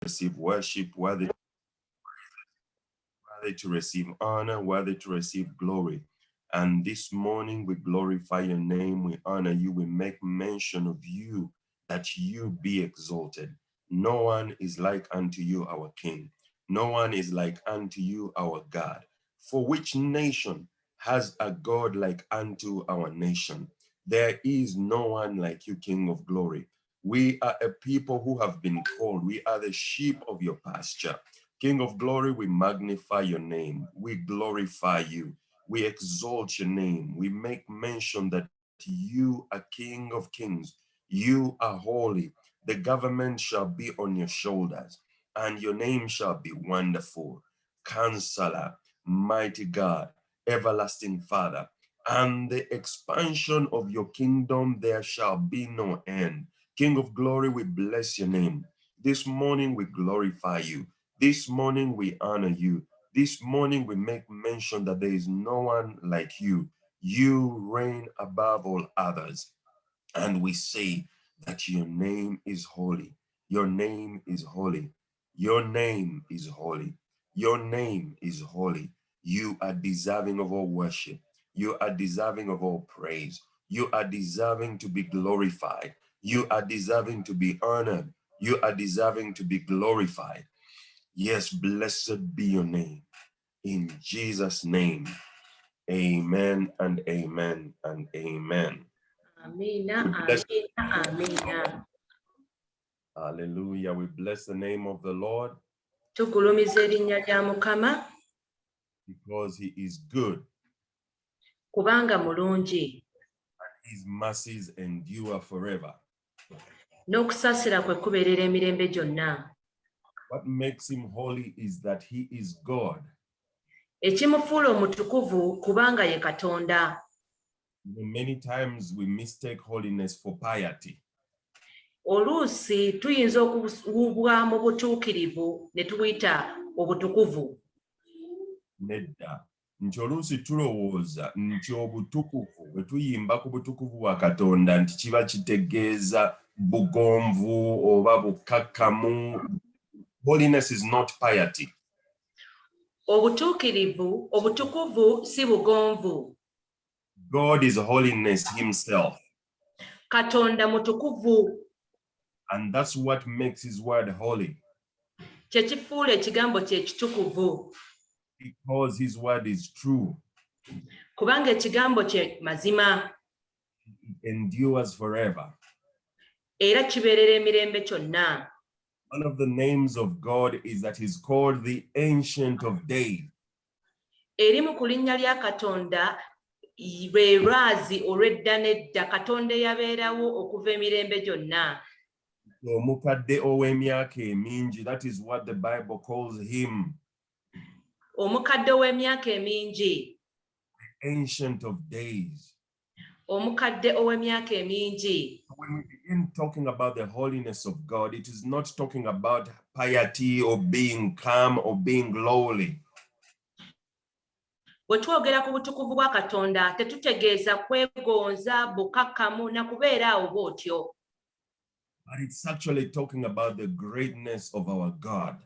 receive worship, worthy to receive honor, worthy to receive glory. And this morning we glorify your name, we honor you, we make mention of you, that you be exalted. No one is like unto you, our King. No one is like unto you, our God. For which nation has a God like unto our nation? There is no one like you, King of glory. We are a people who have been called. We are the sheep of your pasture. King of glory, we magnify your name. We glorify you. We exalt your name. We make mention that you are King of kings. You are holy. The government shall be on your shoulders, and your name shall be Wonderful, Counselor, Mighty God, Everlasting Father. And the expansion of your kingdom, there shall be no end. King of glory, we bless your name. This morning we glorify you. This morning we honor you. This morning we make mention that there is no one like you. You reign above all others. And we say that your name is holy. Your name is holy. Your name is holy. Your name is holy. You are deserving of all worship. You are deserving of all praise. You are deserving to be glorified. You are deserving to be honored. You are deserving to be glorified. Yes, blessed be your name. In Jesus' name, amen and amen and amen. Amina, amina, amina. Hallelujah. We bless the name of the Lord Tugulumiza erinnya lya Mukama because he is good. kubanga mulungi. His mercies endure forever. N'okusaasira kwe kubeerera emirembe gyonna. What makes him holy is that he is God. Ekimufuula omutukuvu kubanga ye Katonda. Many times we mistake holiness for piety. Oluusi tuyinza okubuubwa mu butuukirivu ne tuyita obutukuvu. Nedda. Nti oluusi tulowooza nti obutukuvu bwe tuyimba ku butukuvu bwa Katonda nti kiba kitegeeza bugonvu oba bukkakkamu. Holiness is not piety. Obutukuvu si bugonvu. God is holiness himself. Katonda mutukuvu. And that's what makes his word holy. Kye kifuula ekigambo kye kitukuvu. Because his word is true. Kubanga ekigambo kye mazima. It endures forever. Era kibeerera emirembe kyonna. One of the names of God is that he's called the Ancient of Days. Erimu ku linnya lya Katonda lwe lwazi olw'edda n'edda, Katonda eyabeerawo okuva emirembe gyonna. Omukadde ow'emyaka emingi, that is what the Bible calls him. Omukadde ow'emyaka emingi. Ancient of Days. Omukadde ow'emyaka emingi. When we begin talking about the holiness of God, it is not talking about piety or being calm or being lowly. Bwe twogera ku butukuvu bwa Katonda tetutegeeza kwegonza, bukakkamu na kubeera awo bw'otyo. But it's actually talking about the greatness of our God.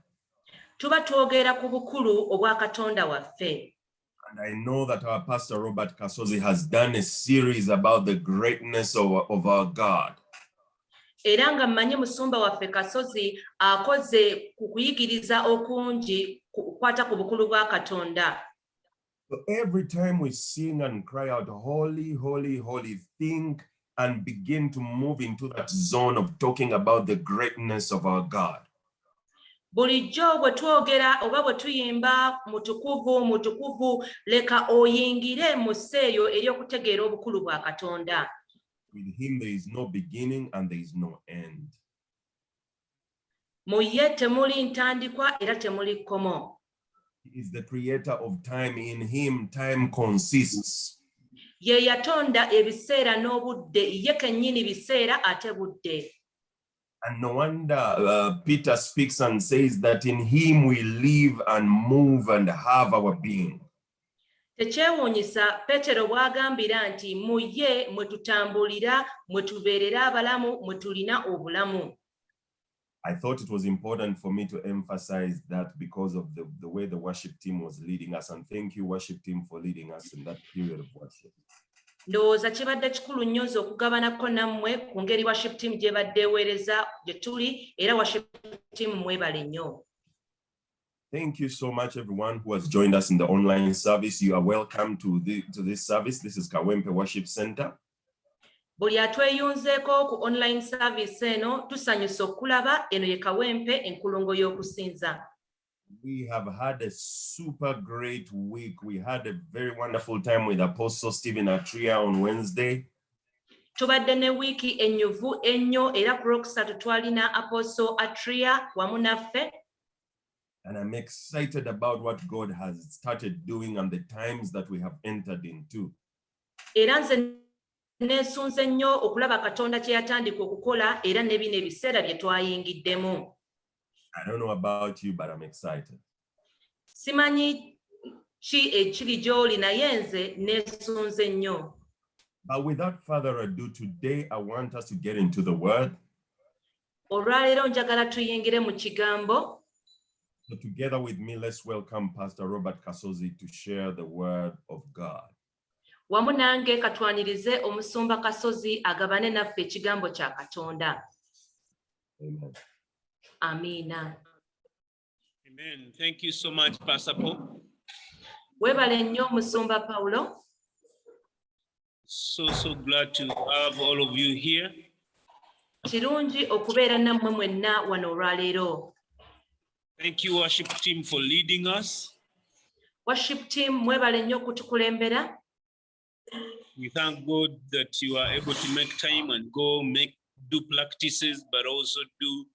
Tuba twogera ku bukulu obwa Katonda waffe. And I know that our Pastor Robert Kasozi has done a series about the greatness of our God. Era nga mmanyi musumba waffe Kasozi akoze ku kuyigiriza okungi kukwata ku bukulu bwa Katonda. So every time we sing and cry out, holy, holy, holy, think and begin to move into that zone of talking about the greatness of our God. Bulijjo bwe twogera oba bwe tuyimba mutukuvu mutukuvu, leka oyingire mu sseeyo eri okutegeera obukulu bwa Katonda. With him there is no beginning and there is no end. Mu ye temuli ntandikwa era temuli kkomo. He is the creator of time. In him time consists. Ye yatonda ebiseera n'obudde, ye kennyini biseera ate budde. And no wonder Peter speaks and says that in him we live and move and have our being. Tekyewuunyisa Peetero bw'agambira nti mu ye mwe tutambulira, mwe tubeerera abalamu, mwe tulina obulamu. I thought it was important for me to emphasize that because of the way the worship team was leading us. And thank you, worship team, for leading us in that period of worship. Ndowooza kibadde kikulu nnyo nze okugabanako nammwe ku ngeri worship team gye badde eweereza gye tuli, era worship team mwebale nnyo. Thank you so much, everyone who has joined us in the online service. You are welcome to this service. This is Kawempe Worship Center. Buli atweyunzeeko ku online service eno tusanyuse okulaba, eno ye Kawempe enkulungo y'okusinza. We have had a super great week. We had a very wonderful time with Apostle Stephen Atria on Wednesday. Tubadde ne wiiki ennyuvu ennyo era ku Lwokusatu twalina Apostle Atria wamu naffe. And I'm excited about what God has started doing and the times that we have entered into. Era nze neesunze nnyo okulaba Katonda kye yatandika okukola era ne bino ebiseera bye twayingiddemu. I don't know about you, but I'm excited. Simanyi ki ekiri gy'oli naye nze neesunze nnyo. But without further ado, today I want us to get into the word. Olwaleero njagala tuyingire mu kigambo. So together with me, let's welcome Pastor Robert Kasozi to share the word of God. Wamu nange katwanirize omusumba Kasozi agabane naffe ekigambo kya Katonda. Amen. Amina. Amen. Thank you so much, Pastor Paul. Webale nnyo musumba Paulo. So glad to have all of you here. Kirungi okubeera nammwe mwenna wano olwaleero. Thank you, worship team, for leading us. Worship team mwebale nnyo kutukulembera. We thank God that you are able to make time and do practices, but also do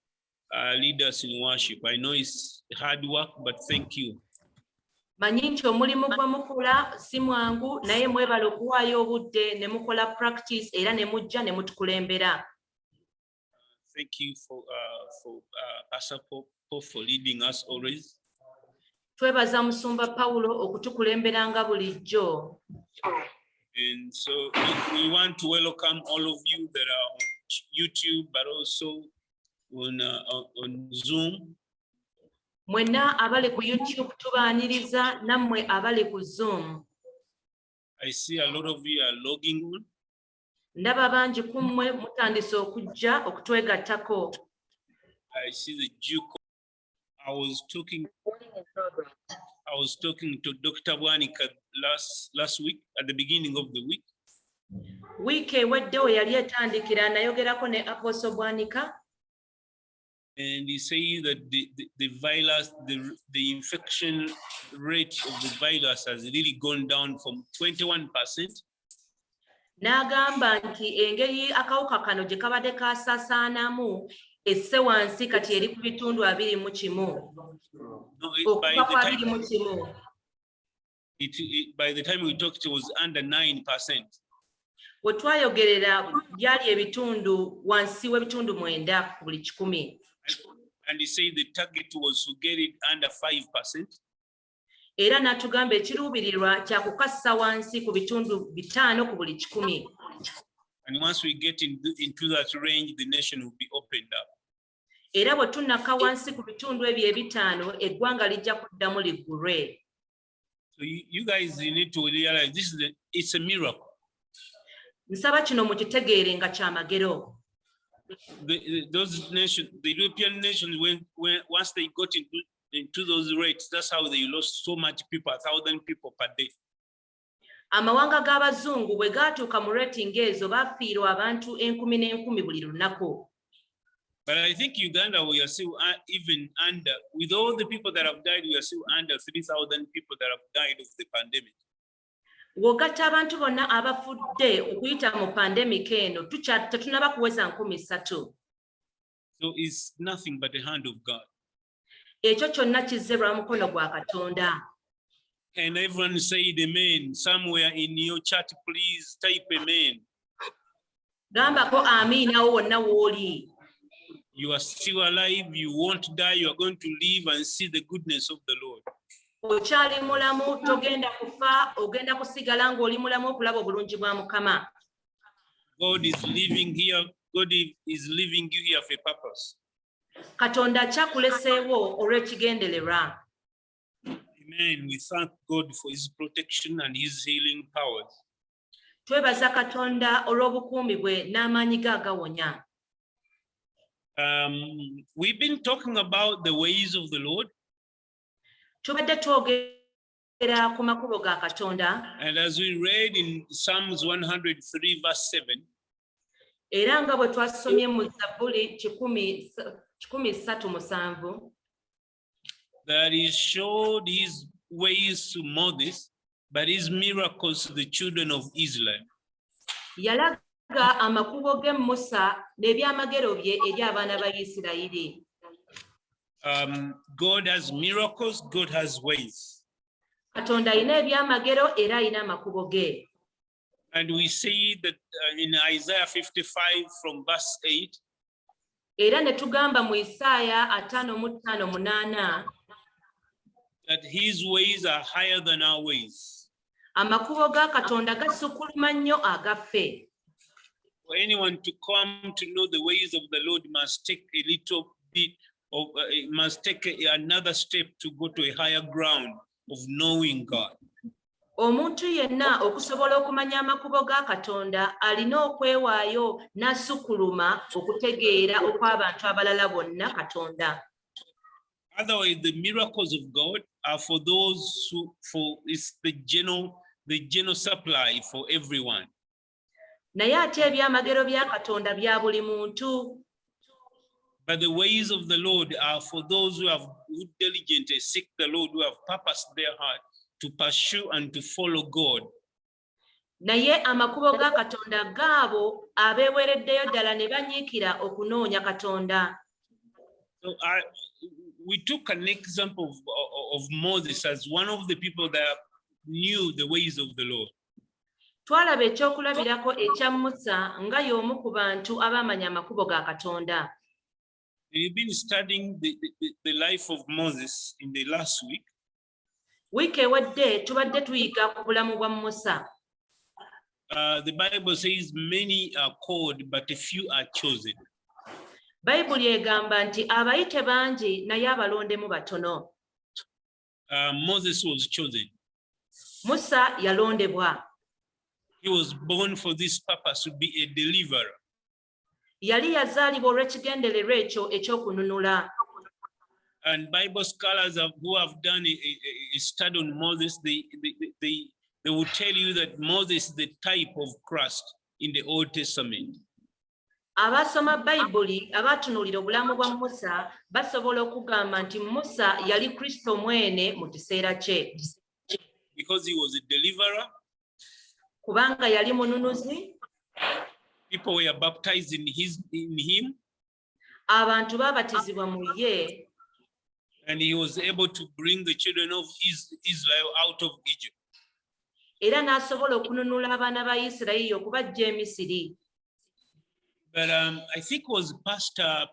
lead us in worship. I know it's hard work, but thank you. Manyi nti omulimu gwe mukola si mwangu naye mwebale okuwaayo obudde ne mukola practice era ne mujja ne mutukulembera. Thank you for Pastor Paul for leading us always. Twebaza musumba Paulo okutukulemberanga bulijjo. And so we want to welcome all of you that are on YouTube, but also on Zoom. Mwenna abali ku YouTube tubaaniriza nammwe abali ku Zoom. I see a lot of you are logging on. Ndaba bangi ku mmwe mutandise okujja okutwegattako. I see the Duke. I was talking to Dr. Bwanika last week at the beginning of the week. Wiiki eweddewo yali etandikira nayogerako ne Apostle Bwanika. And he said that the virus, the infection rate of the virus has really gone down from 21%. N'agamba nti engeri akawuka kano gye kabadde kaasaasaanamu esse wansi kati eri ku bitundu 21. Okuva ku 21. By the time we talked, it was under 9%. Bwe twayogerera byali ebitundu wansi w'ebitundu 9 ku buli 100. And he said the target was to get it under 5%. Era n'atugamba ekiruubirirwa kya kukassa wansi ku bitundu 5 ku buli 100. And once we get into that range, the nation will be opened up. Era bwe tunnaka wansi ku bitundu ebyo ebitaano eggwanga lijja kuddamu liggulwe. So you guys, you need to realize it's a miracle. Nsaba kino mukitegeere nga kyamagero. Those nations, the European nations, when once they got into those rates, that's how they lost so much people, 1,000 people per day. Amawanga g'abazungu bwe gaatuuka mu rating ezo bafiirwa abantu 10,000 buli lunaku. But I think Uganda, we are still even under, with all the people that have died, we are still under 3,000 people that have died of the pandemic. W'ogatta abantu bonna abafudde okuyita mu pandemic eno tetunaba kuweza 3,000. So it's nothing but the hand of God. Ekyo kyonna kizze lwa mukono gwa Katonda. And everyone said amen. Somewhere in your chat, please type amen. Gambako amiina wo wonna w'oli. You are still alive, you won't die, you are going to live and see the goodness of the Lord. Okyali mulamu togenda kufa ogenda kusigala ng'oli mulamu okulaba obulungi bwa Mukama. God is living here. God is leaving you here for a purpose. Katonda kyakuleseewo olw'ekigendererwa. Amen. We thank God for his protection and his healing powers. Twebaza Katonda olw'obukuumi bwe n'amaanyi ge agawonya. We've been talking about the ways of the Lord. Tubadde twogera ku makubo ga Katonda. And as we read in Psalms 103 verse 7, Era nga bwe twasomye mu Zabbuli 137 that he showed his ways to Moses, but his miracles to the children of Israel. Yalaga amakubo ge Musa n'ebyamagero bye eri abaana ba Isirayiri. God has miracles, God has ways. Katonda alina ebyamagero era alina amakubo ge. And we see that in Isaiah 55 from verse 8, Era ne tugamba mu Isaaya 55:8 that his ways are higher than our ways. Amakubo ga Katonda gasukkuluma nnyo agaffe. For anyone to come to know the ways of the Lord must take a little bit of, must take another step to go to a higher ground of knowing God. Omuntu yenna okusobola okumanya amakubo ga Katonda alina okwewaayo n'asukkuluma okutegeera okw'abantu abalala bonna Katonda. Otherwise, the miracles of God are for those who, it's the general supply for everyone. Naye ate ebyamagero bya Katonda bya buli muntu. But the ways of the Lord are for those who diligently seek the Lord, who have purposed their heart to pursue and to follow God. Naye amakubo ga Katonda gaabo abeewereddeyo ddala ne banyiikira okunoonya Katonda. So we took an example of Moses as one of the people that knew the ways of the Lord. Twalaba ekyokulabirako ekya Musa nga y'omu ku bantu abamanya amakubo ga Katonda. We've been studying the life of Moses in the last week. Wiiki ewedde tubadde tuyiga ku bulamu bwa Musa. The Bible says many are called, but a few are chosen. Bayibuli egamba nti abayite bangi naye abalondemu batono. Moses was chosen. Musa yalondebwa. He was born for this purpose, to be a deliverer. Yali yazaalibwa olw'ekigendererwa ekyo ekyokununula. And Bible scholars who have done a study on Moses, they will tell you that Moses is the type of Christ in the Old Testament. Abasoma Bayibuli abatunuulira obulamu bwa Musa basobola okugamba nti Musa yali Kristo mwene mu kiseera kye. Because he was a deliverer. Kubanga yali mununuzi. People were baptized in him. Abantu babatizibwa mu ye. And he was able to bring the children of Israel out of Egypt. Era n'asobola okununula abaana ba Isirayiri okubaggya e Misiri. But I think it was Pastor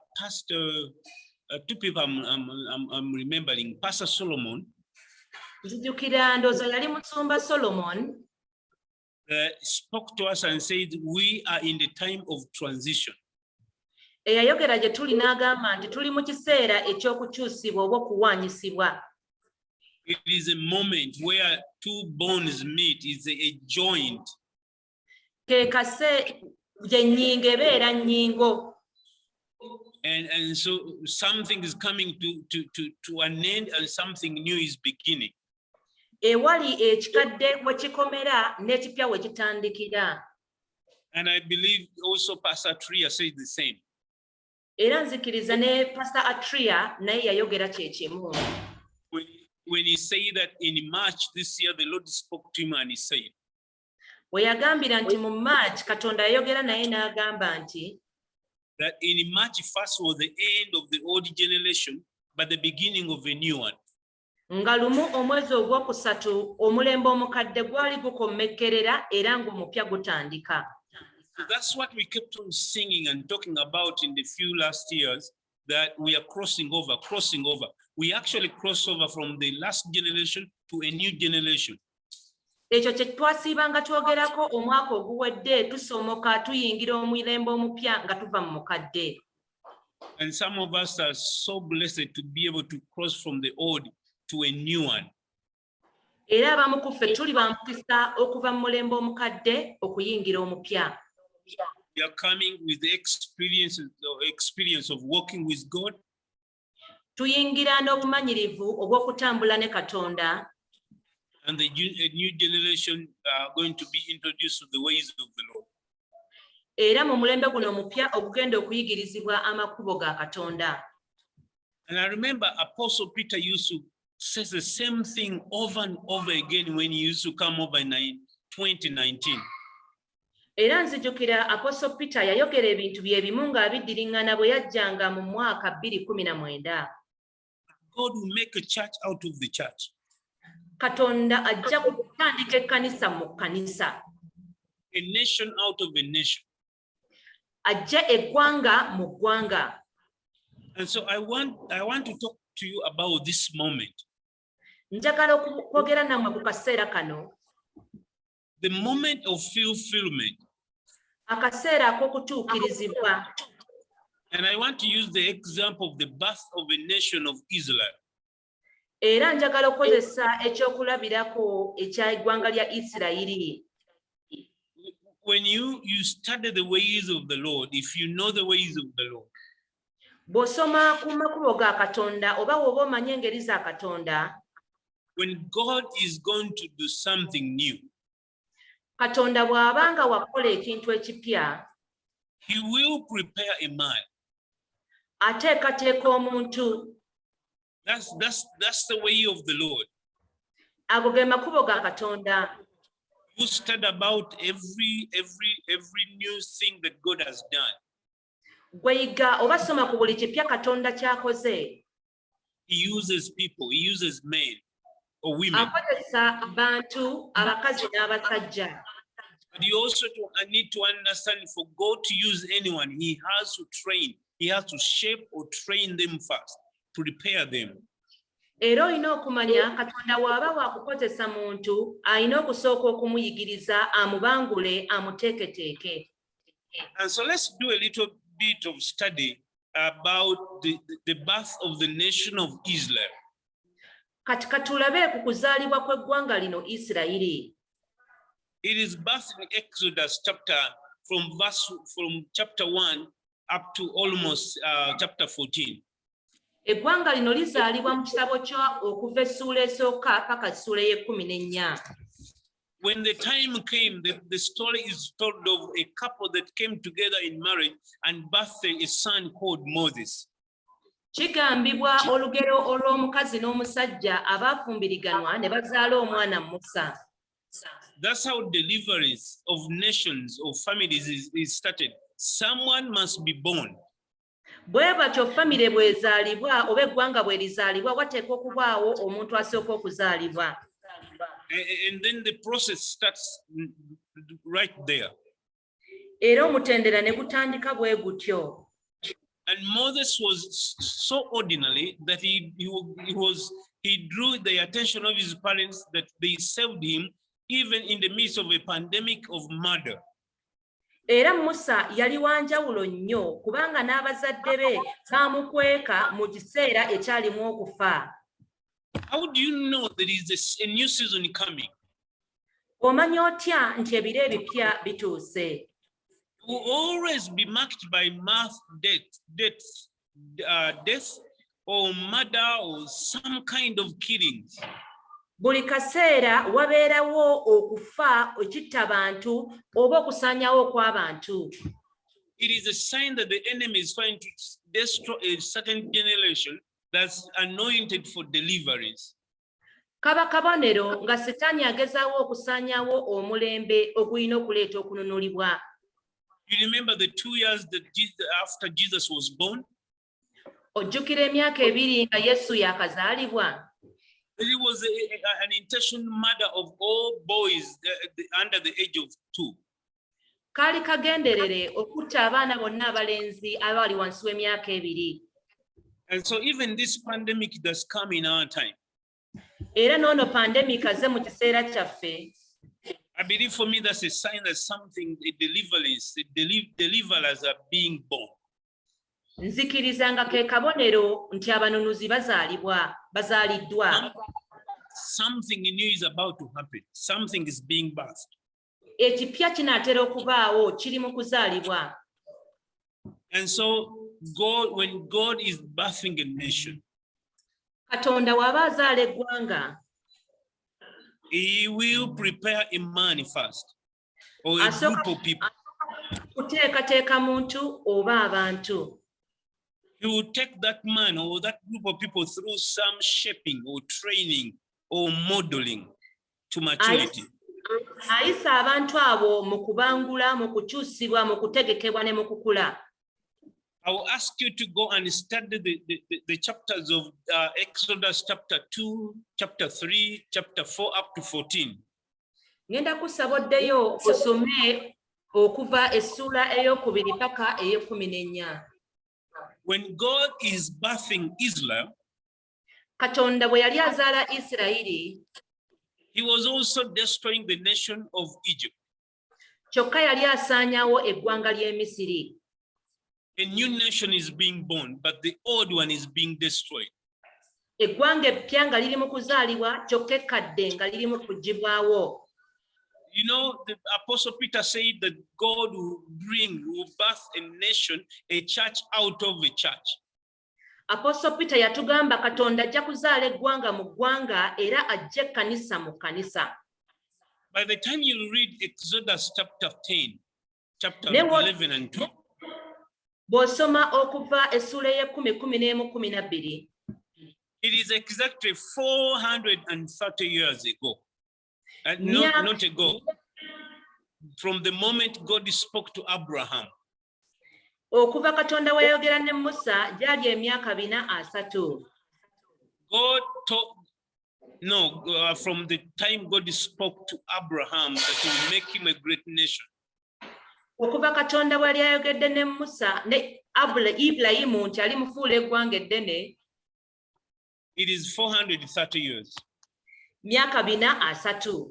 two people I'm remembering, Pastor Solomon. Nzijukira ndooza yali Musumba Solomon. Spoke to us and said, we are in the time of transition. Eyayogera gye tuli n'agamba nti tuli mu kiseera eky'okukyusibwa oba okuwaanyisibwa. It is a moment where two bones meet, it's a joint. Ke kase gye nnyingo ebeera nnyingo. And so something is coming to an end and something new is beginning. Ewali ekikadde we kikomera n'ekipya we kitandikira. And I believe also Pastor Tria said the same. Era nzikiriza ne Pastor Atria naye yayogera kye kimu. When he said that in March this year, the Lord spoke to him and he said, we yagambira nti mu March Katonda yayogera naye n'agamba nti that in March 1st was the end of the old generation, but the beginning of a new one. Nga lumu omwezi ogwokusatu omulembe omukadde gwali gukomekkerera era ng'omupya gutandika. So that's what we kept on singing and talking about in the few last years, that we are crossing over. We actually cross over from the last generation to a new generation. Ekyo kye twasiibanga twogerako omwaka oguwedde tusomoka tuyingira omulembe omupya nga tuva mu mukadde. And some of us are so blessed to be able to cross from the old to a new one. Era abamu ku ffe tuli ba mukisa okuva mu mulembe omukadde okuyingira omupya. We are coming with the experience of walking with God. Tuyingira n'obumanyirivu obw'okutambula ne Katonda. And a new generation are going to be introduced to the ways of the Lord. Era mu mulembe guno omupya ogugenda okuyigirizibwa amakubo ga Katonda. And I remember Apostle Peter used to say the same thing over and over again when he used to come over in 2019. Era nzijukira Apostle Peter yayogera ebintu bye bimu ng'abiddiringana bwe yajjanga mu mwaka 2019. God will make a church out of the church. Katonda ajja kutandika ekkanisa mu kkanisa. A nation out of a nation. Ajja eggwanga mu ggwanga. And so I want to talk to you about this moment. Njagala okwogera nammwe ku kaseera kano. The moment of fulfillment. Akaseera ak'okutuukirizibwa. And I want to use the example of the birth of a nation of Israel. Era njagala okukozesa ekyokulabirako ekyeggwanga lya Isirayiri. When you study the ways of the Lord, if you know the ways of the Lord, bw'osoma ku makubo ga Katonda oba woba omanye engeri za Katonda, when God is going to do something new, Katonda bw'abanga wakola ekintu ekipya, he will prepare a man. Ateekateeka omuntu. That's the way of the Lord. Ago ge makubo ga Katonda. You study about every new thing that God has done. Gweyiga oba soma ku buli kipya Katonda ky'akoze. He uses people, he uses men or women. Akozesa bantu, abakazi n'abasajja. But you also need to understand, for God to use anyone, he has to train. He has to shape or train them first, prepare them. Era olina okumanya Katonda bw'aba waakukozesa muntu alina okusooka okumuyigiriza amubangule amuteeketeeke. And so let's do a little bit of study about the birth of the nation of Israel. Kati katulabe ku kuzaalibwa kw'eggwanga lino Isirayiri. It is birthed in Exodus from chapter 1 up to almost chapter 14. Eggwanga lino lizaalibwa mu kitabo kyo okuva essuula esooka paka essuula y'e14. When the time came, the story is told of a couple that came together in marriage and birthed a son called Moses. Kigambibwa olugero olw'omukazi n'omusajja abaafumbiriganwa ne bazaala omwana Musa. That's how deliverance of nations, of families is started. Someone must be born. Bwe batyo famire bw'ezaalibwa oba eggwanga bwe lizaalibwa wateekwa okubaawo omuntu asooka okuzaalibwa. And then the process starts right there. Era omutendera ne gutandika bwe gutyo. And Moses was so ordinary that he drew the attention of his parents that they served him even in the midst of a pandemic of murder. Era Musa yali wanjawulo nnyo kubanga n'abazadde be baamukweka mu kiseera ekyalimu okufa. How do you know there is a new season coming? Omanya otya nti ebiro ebipya bituuse? Will always be marked by mass death or murder or some kind of killings. Buli kaseera wabeerawo okufa ekitta bantu oba okusaanyawo kw'abantu. It is a sign that the enemy is trying to destroy a certain generation that's anointed for deliverance. Kaba kabonero nga Setaani agezaawo okusaanyawo omulembe ogulina okuleeta okununulibwa. You remember the 2 years that after Jesus was born? Ojjukira emyaka 2 nga Yesu yaakazaalibwa. There was an intentional murder of all boys under the age of 2. Kaali kagenderere okutta abaana bonna abalenzi abali wansi w'emyaka 2. And so even this pandemic does come in our time. Era n'ono pandemic aze mu kiseera kyaffe. I believe for me that's a sign that something, deliverers are being born. Nzikirizanga ke kabonero nti abanunuzi bazaaliddwa. Something new is about to happen. Something is being birthed. Ekipya kinaatera okubaawo, kiri mu kuzaalibwa. And so when God is birthing a nation, Katonda waba azaala eggwanga, he will prepare a man first, or a group of people. Kuteekateeka muntu oba abantu. He will take that man or that group of people through some shaping or training or modeling to maturity. Ayisa abantu abo mu kubangula, mu kukyusibwa, mu kutegekebwa ne mu kukula. I will ask you to go and study the chapters of Exodus chapter 2, chapter 3, chapter 4 up to 14. Ngenda kusaba oddeyo osome okuva essula ey'okubiri paka ey'ekumi. When God is birthing Israel, Katonda bwe yali azaala Isirayiri, he was also destroying the nation of Egypt. Kyokka yali asaanyaawo eggwanga ly'e Misiri. A new nation is being born, but the old one is being destroyed. Eggwanga eppya nga liri mu kuzaalibwa, kyokka ekkadde nga liri mu kuggyibwawo. You know, the Apostle Peter said that God will birth a nation, a church out of a church. Apostle Peter yatugamba Katonda ajja kuzaala eggwanga mu ggwanga era ajja ekkanisa mu kkanisa. By the time you read Exodus chapter 10, chapter 11 and 12, bw'osoma okuva essula ey'ekkumi, 11, 12, it is exactly 430 years ago. Not ago. From the moment God spoke to Abraham. Okuva Katonda we yayogera ne Musa gyali emyaka 430. From the time God spoke to Abraham that he will make him a great nation. Okuva Katonda bwe yali ayogedde ne Musa ne Ibrahimu nti alimufuula eggwanga eddene. It is 430 years. Myaka 430.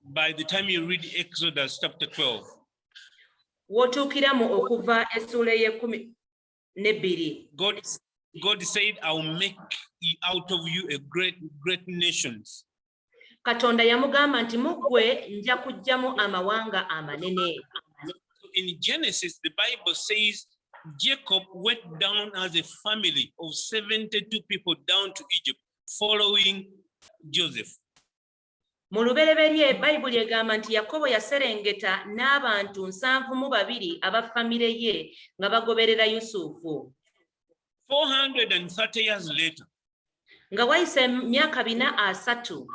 By the time you read Exodus chapter 12. Wotuukira mu okuva essula ey'ekkumi n'ebbiri. God said, I will make out of you a great nations. Katonda yamugamba nti mu ggwe nja kuggyamu amawanga amanene. In Genesis, the Bible says Jacob went down as a family of 72 people down to Egypt, following Joseph. Mu lubereberye Bayibuli egamba nti Yakobo yaserengeta n'abantu 72 aba famire ye nga bagoberera Yusufu. 430 years later, nga wayise myaka 430,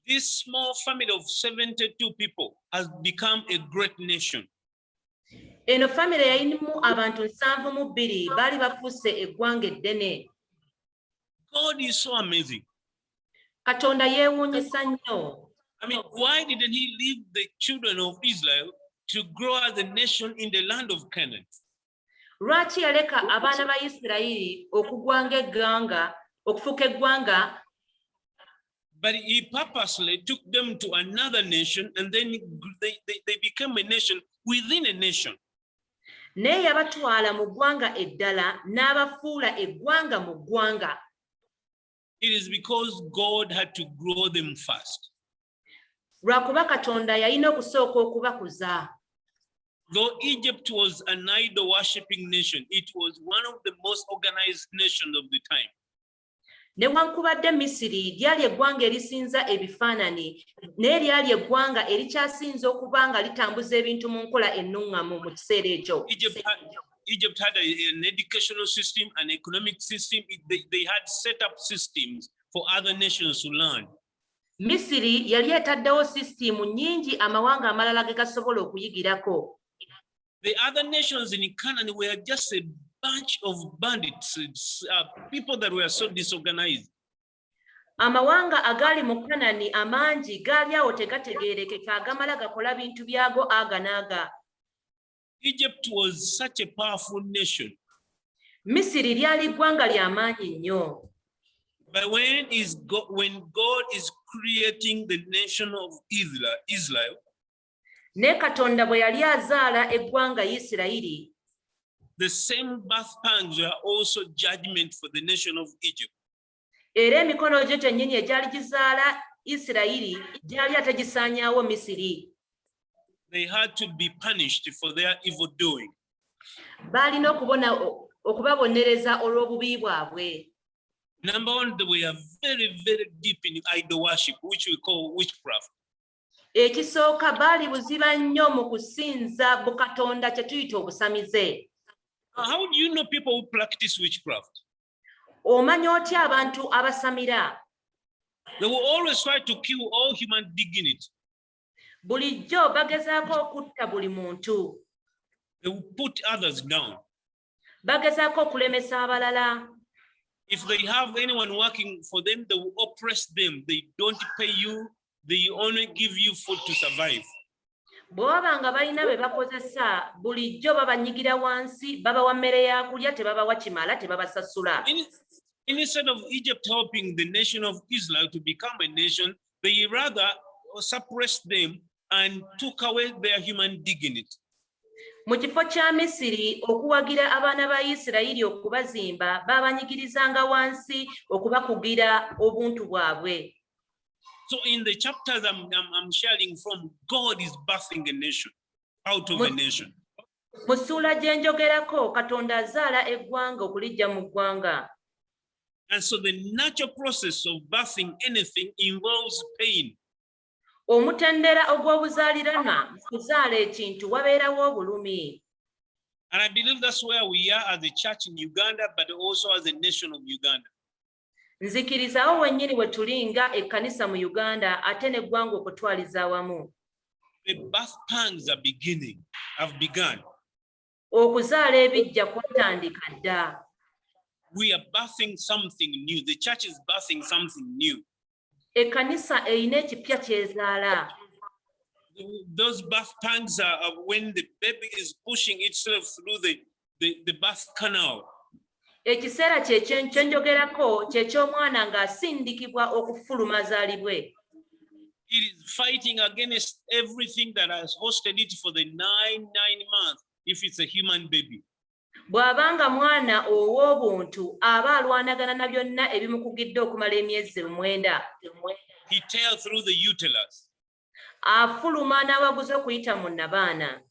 this small family of 72 people has become a great nation. Eno famire yayinimu abantu 72 baali bafuuse eggwanga eddene. God is so amazing. Katonda yeewuunyisa nnyo. I mean, why didn't he leave the children of Israel to grow as a nation in the land of Canaan? Lwaki yaleka abaana ba Isirayiri okugwanga eggwanga, okufuuka eggwanga? But he purposely took them to another nation, and then they became a nation within a nation. Naye yabatwala mu ggwanga eddala n'abafuula eggwanga mu ggwanga. It is because God had to grow them first. Lwakuba Katonda yalina okusooka okubakuza. Though Egypt was an idol worshipping nation, it was one of the most organized nations of the time. Newankubadde Misiri lyali eggwanga erisinza ebifaananyi, naye lyali eggwanga erikyasinza okuba nga litambuza ebintu mu nkola ennungamu mu kiseera ekyo. Egypt had an educational system, an economic system. They had set up systems for other nations to learn. Misiri yali etaddewo sisitimu nnyingi amawanga amalala ge gasobola okuyigirako. The other nations in Canaan were just a bunch of bandits, people that were so disorganized. Amawanga agali mu Kanani amangi gaali awo tegategeerekeka agamala gakola bintu byago aga n'aga. Egypt was such a powerful nation. Misiri lyali ggwanga lya maanyi nnyo. But when God is creating the nation of Israel, ne Katonda bwe yali azaala eggwanga Isirayiri, the same birth pangs were also judgment for the nation of Egypt. Era emikono gye kyennyini egyali gizaala Isirayiri gyali ate gisaanyaawo Misiri. They had to be punished for their evil doing. Baalina okubabonereza olw'obubi bwabwe. Number one, they were very, very deep in idol worship, which we call witchcraft. Ekisooka baali buziba nnyo mu kusinza bukatonda kye tuyita obusamize. How do you know people who practice witchcraft? Omanya otya abantu abasamira? They will always try to kill all human dignity. Bulijjo bagezaako okutta buli muntu. They will put others down. Bagezaako okulemesa abalala. If they have anyone working for them, they will oppress them. They don't pay you. They only give you food to survive. Bw'oba nga balina be bakozesa bulijjo babanyigira wansi babawa mmere ya kulya tebabawa kimala tebabasasula. Instead of Egypt helping the nation of Israel to become a nation, they rather suppressed them and took away their human dignity. Mu kifo kya Misiri okuwagira abaana ba Isirayiri okubazimba babanyigirizanga wansi okubakugira obuntu bwabwe. So in the chapters I'm sharing from, God is birthing a nation out of a nation. Mu ssuula gye njogerako Katonda azaala eggwanga okulijja mu ggwanga. And so the natural process of birthing anything involves pain. Omutendera ogw'obuzaaliranwa mu kuzaala ekintu wabeerawo obulumi. And I believe that's where we are as a church in Uganda, but also as a nation of Uganda. Nzikirizaawo wennyini we tulinga ekkanisa mu Uganda ate n'eggwanga okutwaliza awamu. The birth pangs have begun. Okuzaala ebijja kwatandika dda. We are birthing something new. The church is birthing something new. Ekkanisa eyina ekipya kyezaala. Those birth pangs are when the baby is pushing itself through the birth canal. Ekiseera kye njogerako kye ky'omwana ng'asindikibwa okufuluma azaalibwe. It is fighting against everything that has hosted it for the nine months, if it's a human baby. Bw'abanga mwana ow'obuntu aba alwanagana na byonna ebimukugidde okumala emyezi 9. He tears through the uterus. Afuluma n'abaguza okuyita mu nnabaana.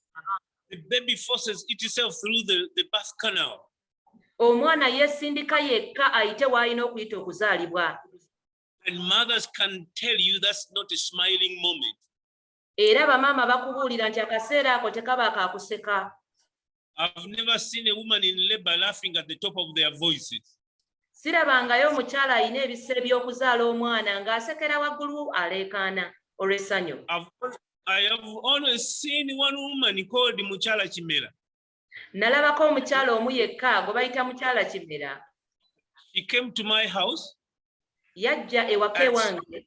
The baby forces itself through the birth canal. Omwana yeesindika yekka ayite w'alina okuyita okuzaalibwa. And mothers can tell you that's not a smiling moment. Era bamaama bakubuulira nti akaseera ako tekaba kakuseka. I've never seen a woman in labor laughing at the top of their voices. Sirabangayo omukyala alina ebiseera by'okuzaala omwana ng'asekera waggulu aleekaana olw'essanyu. I have always seen one woman called Muchala Chimera. Nalabako omukyala omu yekka gwe bayita mukyala Kimera. She came to my house. Yajja ewaka ewange.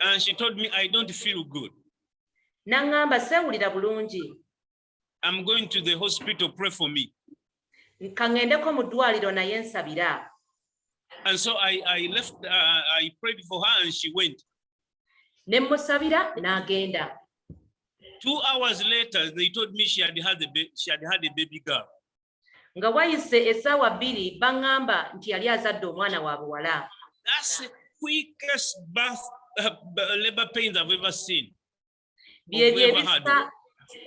And she told me, I don't feel good. N'aŋŋamba seewulira bulungi. I'm going to the hospital, pray for me. Ka ŋŋendeko mu ddwaliro naye nsabira. And so I left, I prayed for her and she went. Ne mmusabira n'agenda. 2 hours later, they told me she had had a baby girl. Nga wayise essaawa 2 baŋŋamba nti yali azadde omwana wa buwala. That's the quickest labor pains I've ever seen. Byebyo ebisa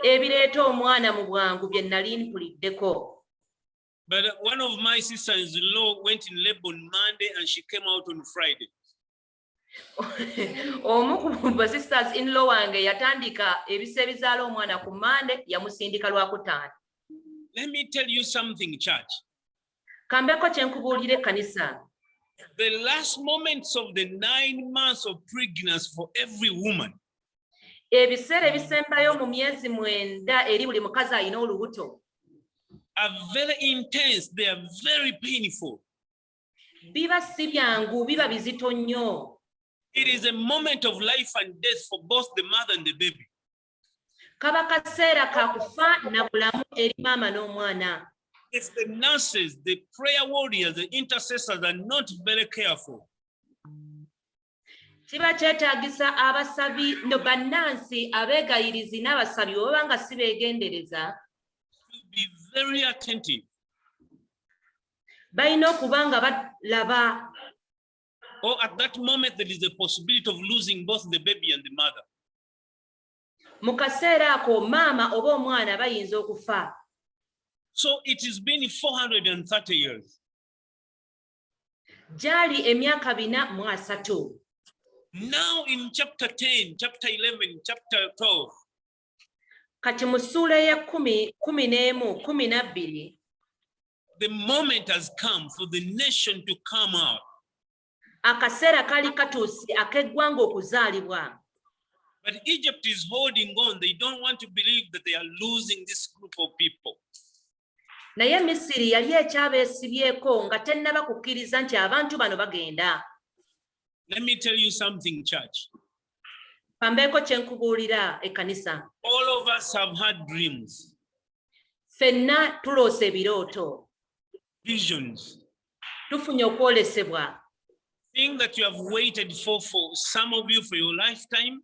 ebireeta omwana mu bwangu bye nali mpuliddeko. But one of my sisters-in-law went in labor on Monday and she came out on Friday. Omu ku basisters-in-law wange yatandika ebisa ebizaala omwana ku Monday yamusindika Lwakutaano. Let me tell you something, church. Kambeko kye nkubuulira ekkanisa. The last moments of the 9 months of pregnancy for every woman. Ebiseera ebisembayo mu myezi 9 eri buli mukazi alina olubuto. Are very intense. They are very painful. Biba si byangu, biba bizito nnyo. It is a moment of life and death for both the mother and the baby. Kaba kaseera ka kufa na bulamu eri maama n'omwana. If the nurses, the prayer warriors, the intercessors are not very careful, Kiba kyetaagisa abasabi no bannansi abeegayirizi n'abasabi oba nga si beegendereza. be very attentive. balina okuba nga balaba. Or at that moment, there is a possibility of losing both the baby and the mother. Mu kaseera ako maama oba omwana bayinza okufa. So it has been 430 years. Gyali emyaka 430. Now in chapter 10, chapter 11, chapter 12, Kati mu ssuula ya 10, 11, 12, the moment has come for the nation to come out. Akaseera kali katuuse ak'eggwanga okuzaalibwa. But Egypt is holding on. They don't want to believe that they are losing this group of people. Naye Misiri yali ekyabeesibyeko nga tennaba kukkiriza nti abantu bano bagenda. Let me tell you something, church. Pambeeko kye nkubuulira ekkanisa. All of us have had dreams, Ffenna tuloose ebirooto. visions, Tufunye okwolesebwa. things that you have waited for some of you for your lifetime.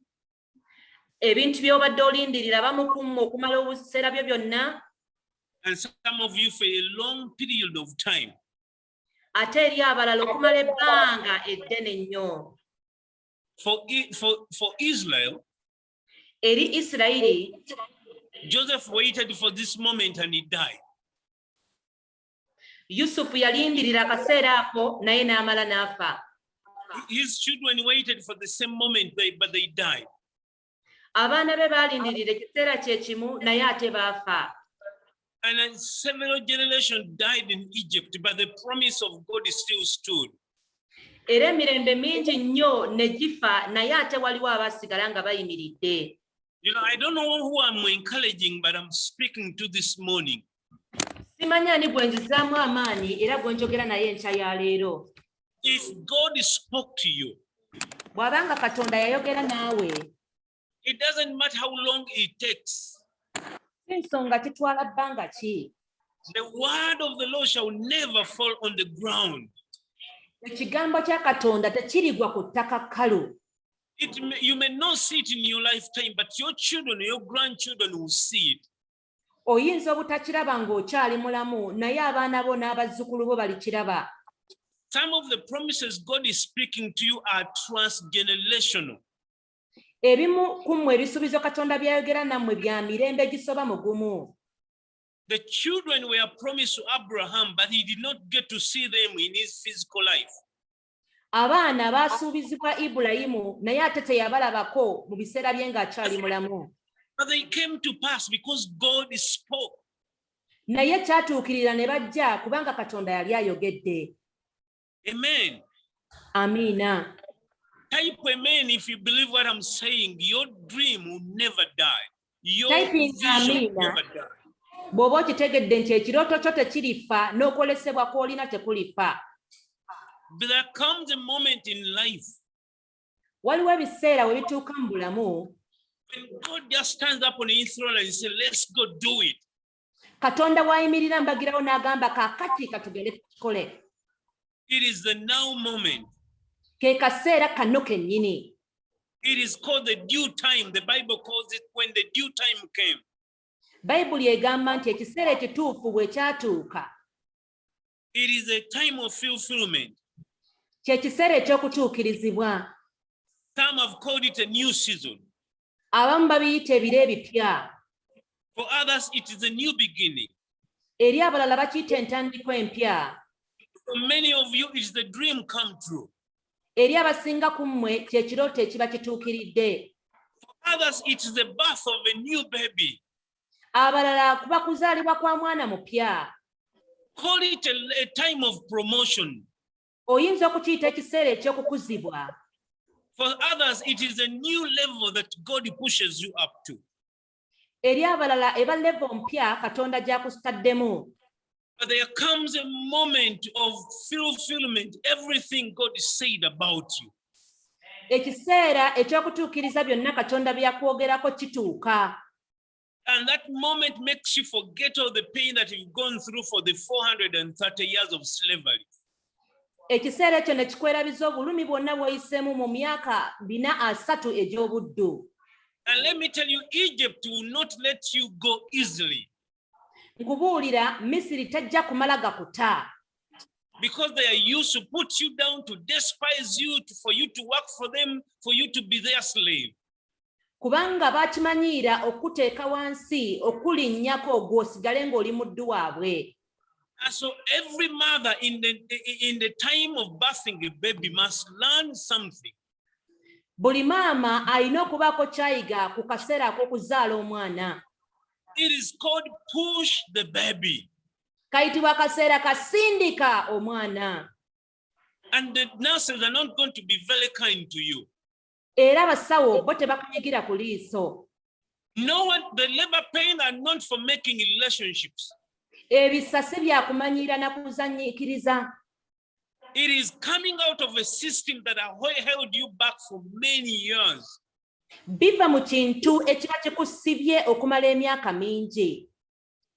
Ebintu by'obadde olindirira bamukumma okumala obuseera byo byonna. And some of you for a long period of time. Ate eri abalala okumala ebbanga eddene ennyo. For Israel, Eri Isirayiri, Joseph waited for this moment and he died. Yusufu yalindirira akaseera ako naye n'amala n'afa. His children waited for the same moment, but they died. Abaana be baalindirira ekiseera kye kimu naye ate baafa. And then several generations died in Egypt, but the promise of God still stood. Era emirembe mingi nnyo ne gifa naye ate waliwo abaasigala nga bayimiridde. You know, I don't know who I'm encouraging, but I'm speaking to this morning. Simanyi ani gwe nzizaamu amaanyi era gwe njogera naye enkya ya leero. If God spoke to you, Bw'abanga Katonda yayogera naawe, it doesn't matter how long it takes. si nsonga kitwala bbanga ki. The word of the Lord shall never fall on the ground. Ekigambo kya Katonda tekirigwa ku ttaka kkalu. You may not see it in your lifetime, but your children or your grandchildren will see it. Oyinza obutakiraba ng'okyali mulamu naye abaana bo n'abazzukulu bo balikiraba. Some of the promises God is speaking to you are transgenerational. Ebimu ku mmwe ebisuubizo Katonda by'ayogera nammwe bya mirembe egisoba mu gumu. The children were promised to Abraham, but he did not get to see them in his physical life. Abaana baasuubizibwa Ibulayimu naye ate teyabalabako mu biseera bye ng'akyali mulamu. But they came to pass because God spoke. Naye kyatuukirira ne bajja kubanga Katonda yali ayogedde. Amen. Amiina. Type amen if you believe what I'm saying. Your dream will never die. Your Typing vision will amina. never die. Bw'oba okitegedde nti ekirooto kyo tekirifa n'okwolesebwa kw'olina tekulifa. But there comes a moment in life Waliwo ebiseera we bituuka mu bulamu, when God just stands up on his throne and says, let's go do it. Katonda w'ayimirira mbagirawo n'agamba kaakati katugende tukole. It is the now moment. Ke kaseera kano kennyini. It is called the due time. The Bible calls it when the due time came. Bayibuli egamba nti ekiseera ekituufu bwe kyatuuka. It is a time of fulfillment. Kye kiseera eky'okutuukirizibwa. Some have called it a new season. Abamu babiyita ebiro ebipya. For others, it is a new beginning. Eri abalala bakiyita entandikwa empya. For many of you, it is the dream come true. Eri abasinga ku mmwe kye kirooto ekiba kituukiridde. For others, it is the birth of a new baby. Abalala kuba kuzaalibwa kwa mwana mupya. Call it a time of promotion. Oyinza okukiyita ekiseera eky'okukuzibwa. For others, it is a new level that God pushes you up to. Eri abalala eba level mpya Katonda gy'akusitaddemu. But there comes a moment of fulfillment, everything God said about you. Ekiseera eky'okutuukiriza byonna Katonda bye yakwogerako kituuka. And that moment makes you forget all the pain that you've gone through for the 430 years of slavery. Ekiseera ekyo ne kikwerabiza obulumi bwonna bw'oyiseemu mu myaka 430 egy'obuddu. And let me tell you, Egypt will not let you go easily. Nkubuulira Misiri tajja kumala gakuta. because they are used to put you down, to despise you, for you to work for them, for you to be their slave. Kubanga bakimanyiira okuteeka wansi okulinnyako gw'osigale ng'oli muddu waabwe. And so every mother in the time of birthing a baby must learn something. Buli maama alina okubaako kyayiga ku kaseera ak'okuzaala omwana. It is called push the baby. Kayitibwa kaseera kasindika omwana. And the nurses are not going to be very kind to you. Era abasawo bo tebakunyigira ku liiso. No one, the labor pain are not for making relationships. Ebisase byakumanyiira na kuzanyiikiriza. It is coming out of a system that held you back for many years. Biva mu kintu ekiba kikusibye okumala emyaka mingi.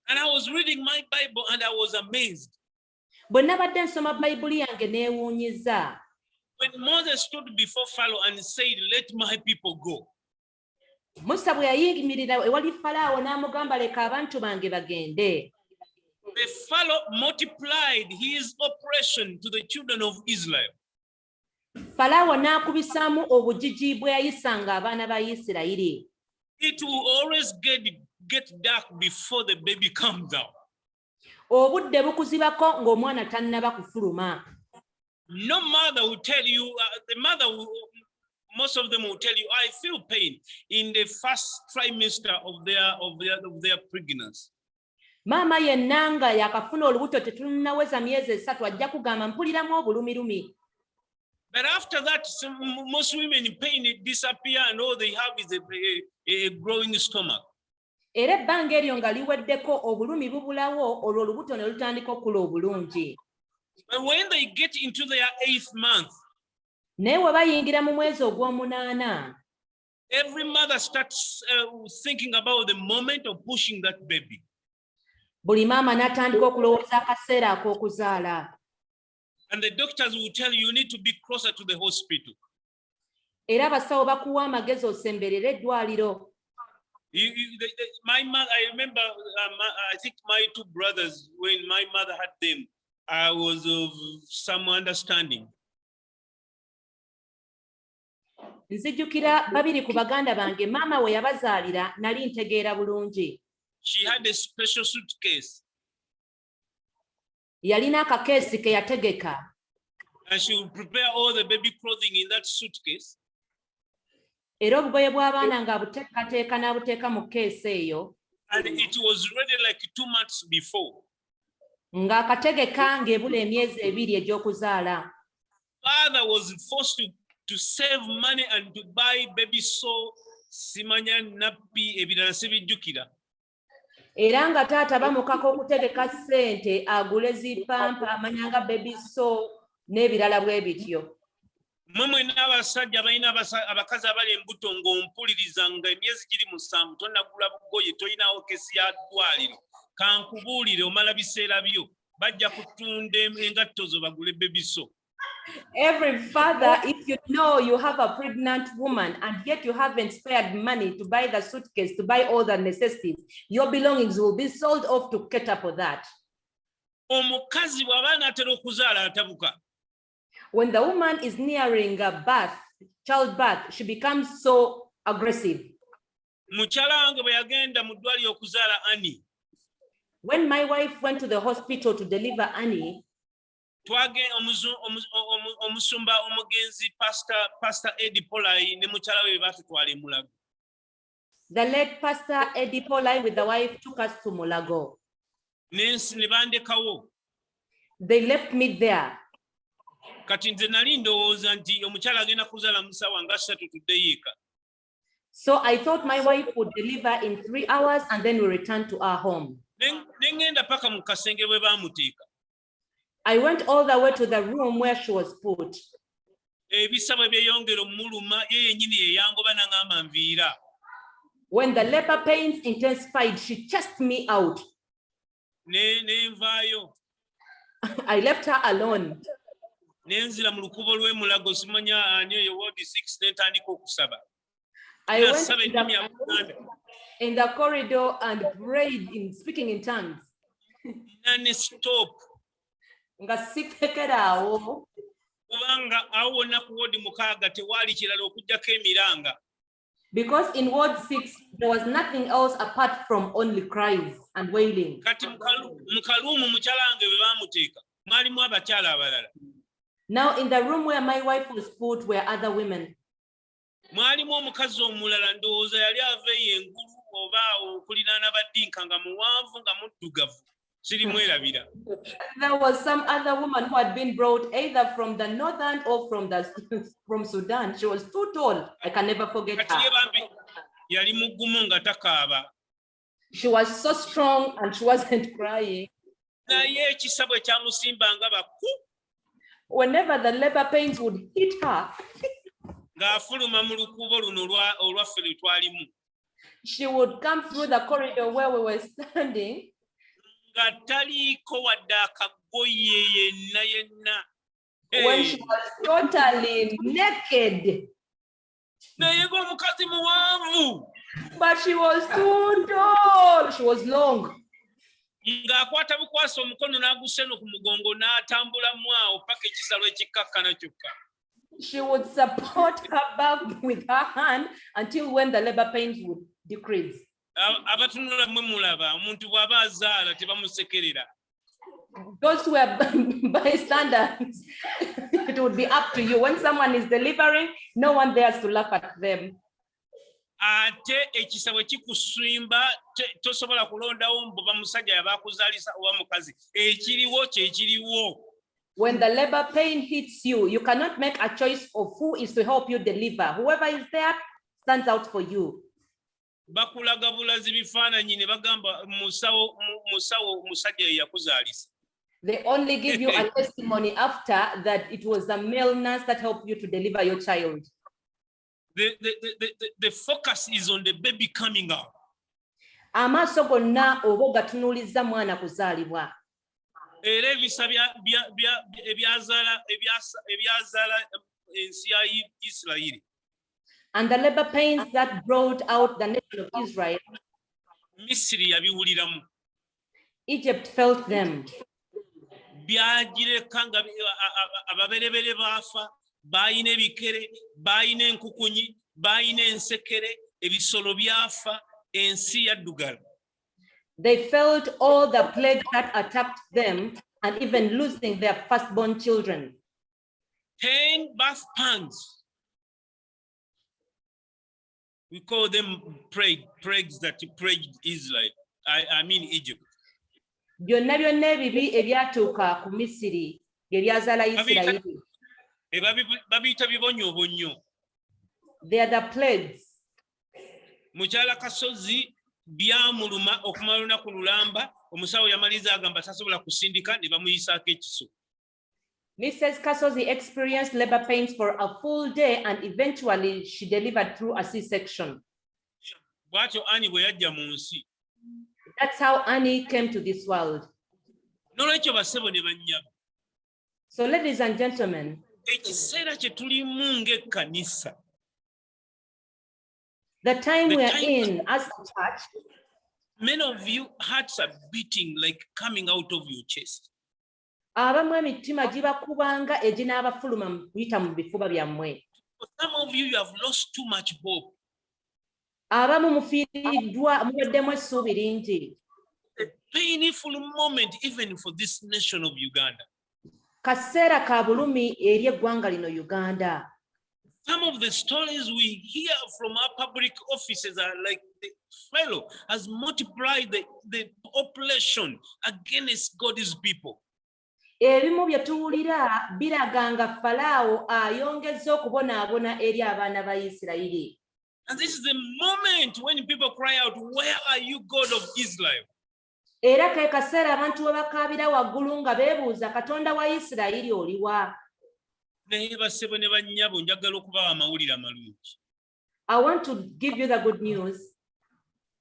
And I was reading my Bible and I was amazed. Bwe nabadde nsoma Bayibuli yange neewuunyiza. When Moses stood before Pharaoh and said, "Let my people go." Musa bwe yayimirira ewali Falaawo n'amugamba leka abantu bange bagende. The Pharaoh multiplied his oppression to the children of Israel. Falaawo n'akubisaamu obujiji bwe yayisanga abaana ba Isirayiri. It will always get dark before the baby comes out. Obudde bukuzibako ng'omwana tannaba kufuluma. No mother will tell you, most of them will tell you, I feel pain in the first trimester of their pregnancy. Maama yenna nga yakafuna olubuto tetunnaweza myezi 3 ajja kugamba mpuliramu obulumilumi. But after that, most women pain disappear and all they have is a growing stomach. Era ebbanga eryo nga liweddeko obulumi bubulawo olwo olubuto ne lutandika okula obulungi. But when they get into their 8th month, naye we bayingira mu mwezi ogw'omunaana, every mother starts thinking about the moment of pushing that baby. Buli maama n'atandika okulowooza akaseera ak'okuzaala. And the doctors will tell you, you need to be closer to the hospital. Era abasawo bakuwa amagezi osemberera eddwaliro. My mother, I remember, I think my 2 brothers, when my mother had them, I was of some understanding. Nzijukira babiri ku baganda bange maama we yabazaalira nali ntegeera bulungi. She had a special suitcase. Yalina akakeesi ke yategeka. And she would prepare all the baby clothing in that suitcase. Era obugoye bw'abaana ng'abuteekateeka n'abuteeka mu keesi eyo. And it was ready like 2 months before. Ng'akategeka ng'ebula emyezi 2 egy'okuzaala. Father was forced to save money and to buy baby soul, simanya nappi ebirala sibijjukira. Era nga taata bamukako okutegeka ssente agule zipampa amanyanga baby soul n'ebirala bwe bityo. Mmwe n'abasajja balina abakazi abali embuto ng'ompuliriza nga emyezi giri 7 tonnagula bugoye tolinawo kesi ya ddwaliro kankubuulire omala biseera byo bajja kutunda engatto zo bagule baby soul. Every father, if you know you have a pregnant woman and yet you haven't spared money to buy the suitcase, to buy all the necessities, your belongings will be sold off to cater for that. Omukazi bw'aba n'atera okuzaala atabuka. When the woman is nearing a birth, childbirth, she becomes so aggressive. Mukyala wange bwe yagenda mu ddwaliro okuzaala Annie. When my wife went to the hospital to deliver Annie, omusumba omugenzi Pastor Eddie Polai ne mukyala we batutwala e Mulago. The late Pastor Eddie Polai with the wife took us to Mulago. Ne bandekawo. They left me there. Kati nze nali ndowooza nti omukyala agenda kuzaala mu ssaawa nga 3 tuddeyo. So I thought my wife would deliver in 3 hours and then we return to our home. Ne ngenda paka mu kasenge bwe baamuteeka. I went all the way to the room where she was put. Ebisaba byeyongera omuluma ye yennyini yeyangoba n'angamba nviira. When the labor pains intensified, she chased me out. Ne nvaayo. I left her alone. Nenzira mu lukubo lw'e Mulago simanya ani eyo ward 6 n'entandika okusaba. I went in the corridor and prayed in speaking in tongues. And stop. nga sikekerawo kubanga awo wonna ku wodi 6 tewaali kirala okuggyako emiranga. because in ward 6 there was nothing else apart from only cries and wailing. Kati mu kaluumu mukyalange bwe baamuteeka mwalimu abakyala abalala. Now in the room where my wife was put were other women. Mwalimu omukazi omulala ndowooza yali aveeyo engulu oba okuliraana badinka nga muwanvu nga muddugavu sirimwerabira. There was some other woman who had been brought either from the northern or from Sudan. She was too tall. I can never forget Kati ye her. bambi yali muggumu nga takaaba. She was so strong and she wasn't crying. Naye ekisa bwe kyamusimbanga baku Whenever the labor pains would hit her, ng'afuluma mu lukuubo luno olwaffe lwe twalimu. she would come through the corridor where we were standing Nga taliiko wadde akagoye yenna. when she was totally naked. Naye ng'omukazi muwanvu But she was too tall. She was long. ng'akwata bukwasa omukono n'aguseno ku mugongo n'atambulamu awo paka ekisalo ekikkakkana kyokka. She would support her back with her hand until when the labor pains would decrease. Abatunula mwe mulaba omuntu bw'aba azaala tebamusekerera. Those who are bystanders, it would be up to you. When someone is delivering, no one dares to laugh at them. Ate ekisa bwe kikusimba tosobola kulondawo mbu bamusajja yabakuzaalisa oba mukazi. Ekiriwo kyekiriwo. When the labor pain hits you, you cannot make a choice of who is to help you deliver. Whoever is there stands out for you. Bakulaga bulazi bifaananyi ne bagamba musawo musajja ye yakuzaalisa. They only give you a testimony after that it was the male nurse that helped you to deliver your child. The focus is on the baby coming out. Amaaso gonna oba ogatunuulizza mwana kuzaalibwa. Era ebisa ebyazaala ensi ya Isirayiri. And the labor pains that brought out the nation of Israel, Misiri yabiwuliramu. Egypt felt them. Byagireka nga ababerebere baafa, baayina ebikere, baayina enkukunyi, baayina ensekere, ebisolo byafa, ensi yaddugala. They felt all the plagues that attacked them and even losing their firstborn children. 10 birth pangs. We call them plagues that plagued Israel. I mean Egypt. Byonna byonna ebibi ebyatuuka ku Misiri bye byazaala Isirayiri. Babiyita bibonyoobonyo. They are the plagues. Mukyala Kasozi byamuluma okumala olunaku lulamba, omusawo yamaliza agamba tasobola kusindika ne bamuyisaako ekiso. Mrs. Kasozi experienced labor pains for a full day and eventually she delivered through a C-section. Bw'atyo Ani bwe yajja mu nsi. That's how Annie came to this world. N'olwekyo bassebo ne bannyabo. So ladies and gentlemen, Ekiseera kye tulimu ng'ekkanisa. the time we are in as a church, Many of you hearts are beating like coming out of your chest. abamu emitima gibakubanga eginaabafuluma kuyita mu bifuba byammwe. For some of you, you have lost too much hope. Abamu mufiiriddwa muweddemu essuubi lingi. A painful moment even for this nation of Uganda. Kaseera ka bulumi eri eggwanga lino Uganda. Some of the stories we hear from our public offices are like the fellow has multiplied the population against God's people. Ebimu bye tuwulira biraga nga Falaawo ayongezza okubonaabona eri abaana ba Isirayiri. And this is the moment when people cry out, "Where are you, God of Israel?" Era ke kaseera abantu we bakaabira waggulu nga beebuuza Katonda wa Isirayiri oliwa. Naye bassebo ne bannyabo njagala okubawa amawulire amalungi. I want to give you the good news.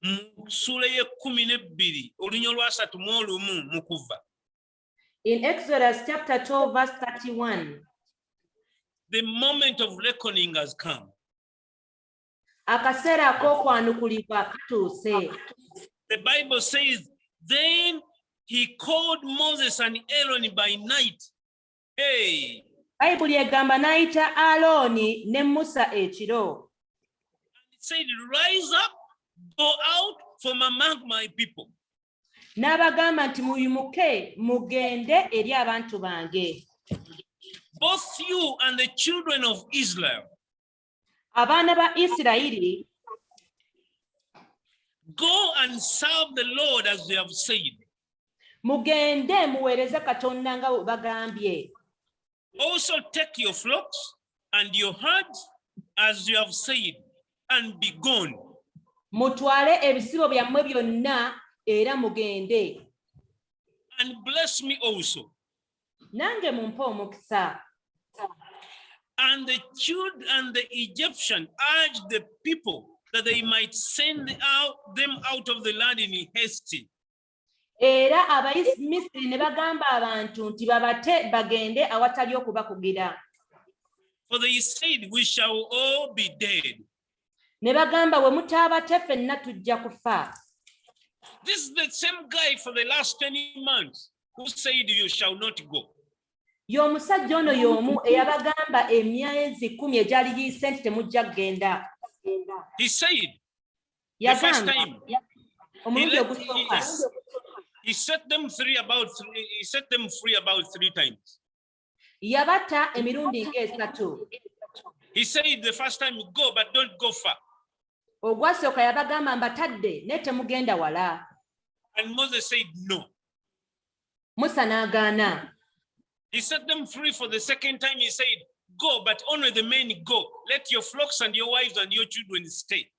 Mu ssuula ye-12 olunya olwa-31 mu Kuva. In Exodus chapter 12 verse 31, The moment of reckoning has come. akaseera ak'okwanukulibwa katuuse. The Bible says, then he called Moses and Aaron by night. Hey, Bayibuli egamba n'ayita Alooni ne Musa ekiro. he said, rise up, go out from among my people. N'abagamba nti muyimuke mugende eri abantu bange. Both you and the children of Israel, Abaana ba Isirayiri go and serve the Lord as they have said. mugende muweereze Katonda nga bwe bagambye. Also take your flocks and your herds as you have said, and be gone. Mutwale ebisibo byammwe byonna era mugende. And bless me also. Nange mumpe omukisa. And the Jude and the Egyptian urged the people that they might send them out of the land in haste. Era Abayisirayiri ne bagamba abantu nti babate bagende awatali okubakugira. For they said, we shall all be dead. Ne bagamba bwe mutaabate ffenna tujja kufa. This is the same guy for the last 10 months who said, you shall not go. Y'omusajja ono y'omu eyabagamba emyezi 10 egyali giyise nti temujja kugenda. He said, the first Yagamba time, omulundi ogusooka he set them free about 3 times. yabata emirundi ng'esatu. He said the first time, go, but don't go far. Ogwasooka yabagamba mbatadde naye temugenda wala. And Moses said, no. Musa n'agaana. He set them free for the second time. He said, go, but only the men go. Let your flocks and your wives and your children stay.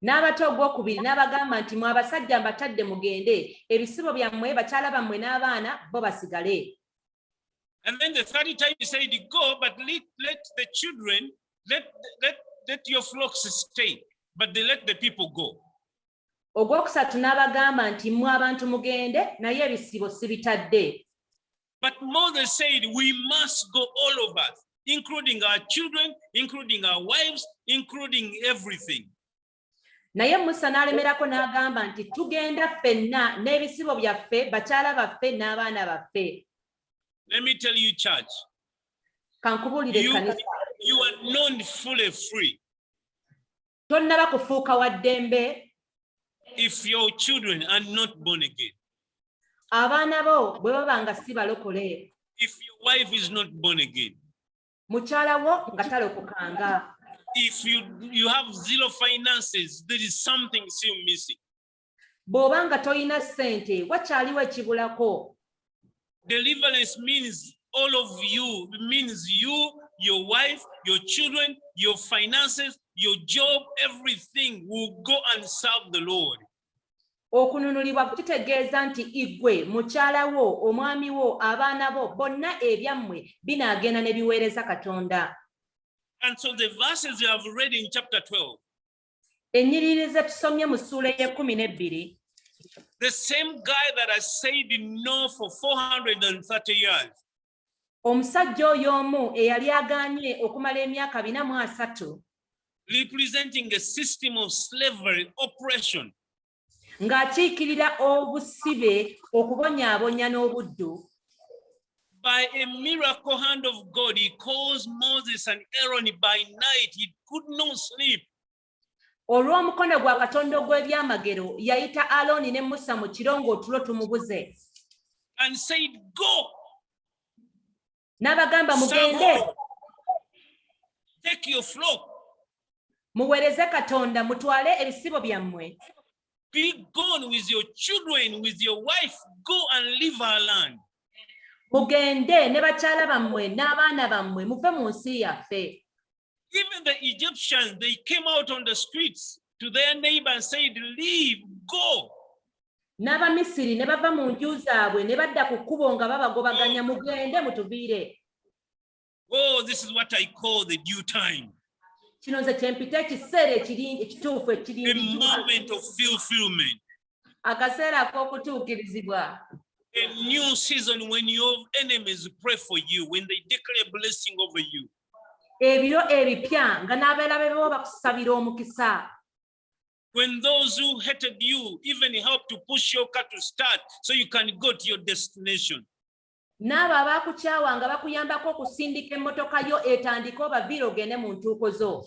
N'abata ogwokubiri n'abagamba nti mwe abasajja mbatadde mugende, ebisibo byammwe bakyala bammwe n'abaana bo basigale. And then the third time he said, go, but let the children, let your flocks stay, but they let the people go. Ogwokusatu n'abagamba nti mwe abantu mugende naye ebisibo sibitadde. But Moses said, we must go, all of us, including our children, including our wives, including everything. Naye Musa n'alemerako n'agamba nti tugenda ffenna n'ebisibo byaffe, bakyala baffe n'abaana baffe. Let me tell you, church, Kankubuulire ekkanisa. you are not fully free Tonnaba kufuuka wa ddembe if your children are not born again, abaana bo bwe baba nga si balokole, if your wife is not born again, mukyala wo nga talokokanga, if you have zero finances, there is something still missing. bw'oba nga toyina ssente wakyaliwo ekibulako. Deliverance means all of you, means you, your wife, your children, your finances, your job, everything will go and serve the Lord. Okununulibwa kitegeeza nti igwe, mukyala wo, omwami wo, abaana bo, bonna ebyammwe binaagenda ne biweereza Katonda. And so the verses you have read in chapter 12, Ennyiriri ze tusomye mu ssuula y'e12, the same guy that has said no for 430 years, omusajja oyo omu eyali agaanye okumala emyaka 430 representing a system of slavery, oppression, ng'akiikirira obusibe, okubonyaabonya n'obuddu. by a miracle hand of God, he calls Moses and Aaron by night. He could not sleep. Olw'omukono gwa Katonda ogw'ebyamagero yayita Alooni ne Musa mu kiro ng'otulo tumubuze. And said, go, N'abagamba mugende, take your flock, muweereze Katonda, mutwale ebisibo byammwe. be gone with your children, with your wife, go and leave our land. Mugende ne bakyala bammwe n'abaana bammwe muve mu nsi yaffe. Even the Egyptians, they came out on the streets to their neighbor and said, leave, go. N'Abamisiri ne bava mu nju zaabwe ne badda ku kkubo nga babagobaganya, mugende mutuviire. Oh, this is what I call the due time. Kino nze kyempita ekiseera ekituufu The ekirindiddwa, moment of fulfillment. akaseera ak'okutuukirizibwa. A new season when your enemies pray for you, when they declare blessing over you. Ebiro ebipya nga n'abeerabe bo bakusabira omukisa. When those who hated you even help to push your car to start so you can go to your destination. N'abo abaakukyawanga bakuyambako okusindika emmotoka yo etandika obaviira ogende mu ntuuko zo.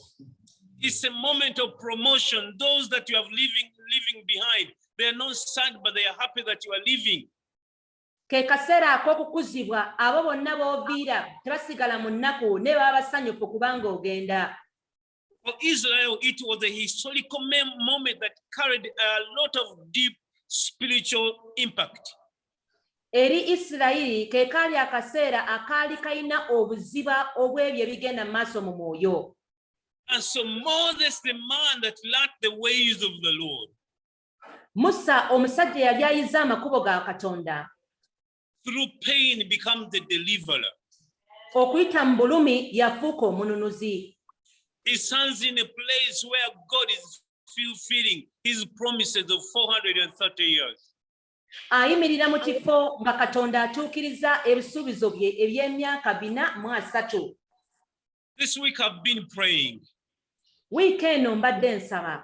It's a moment of promotion. Those that you have leaving behind, they are not sad, but they are happy that you are leaving. Ke kaseera ak'okukuzibwa, abo bonna b'oviira tebasigala mu nnaku ne baba basanyufu kubanga ogenda. For Israel, it was a historical moment that carried a lot of deep spiritual impact. Eri Isirayiri ke kaali akaseera akaali kalina obuziba obw'ebyo ebigenda mu maaso mu mwoyo. And so Moses, the man that learned the ways of the Lord, Musa omusajja yali ayize amakubo ga Katonda, through pain becomes the deliverer. okuyita mu bulumi yafuuka omununuzi. He stands in a place where God is fulfilling his promises of 430 years. Ayimirira mu kifo nga Katonda atuukiriza ebisuubizo bye eby'emyaka 430. This week I've been praying Wiiki eno mbadde nsaba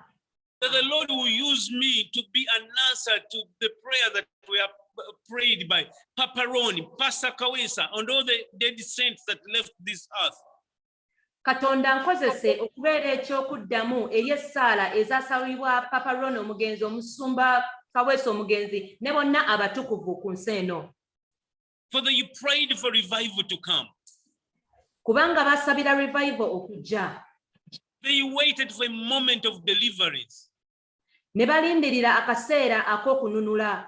that the Lord will use me to be an answer to the prayer that we have prayed by Papa Ron, Pastor Kawesa, and all the dead saints that left this earth. Katonda nkozese okubeera ekyokuddamu eri essaala ezasabibwa Papa Ron omugenzi, omusumba Kaweesa omugenzi, ne bonna abatukuvu ku nsi eno. For you prayed for revival to come. Kubanga basabira revival okujja. They waited for a moment of deliverance. Ne balindirira akaseera ak'okununula.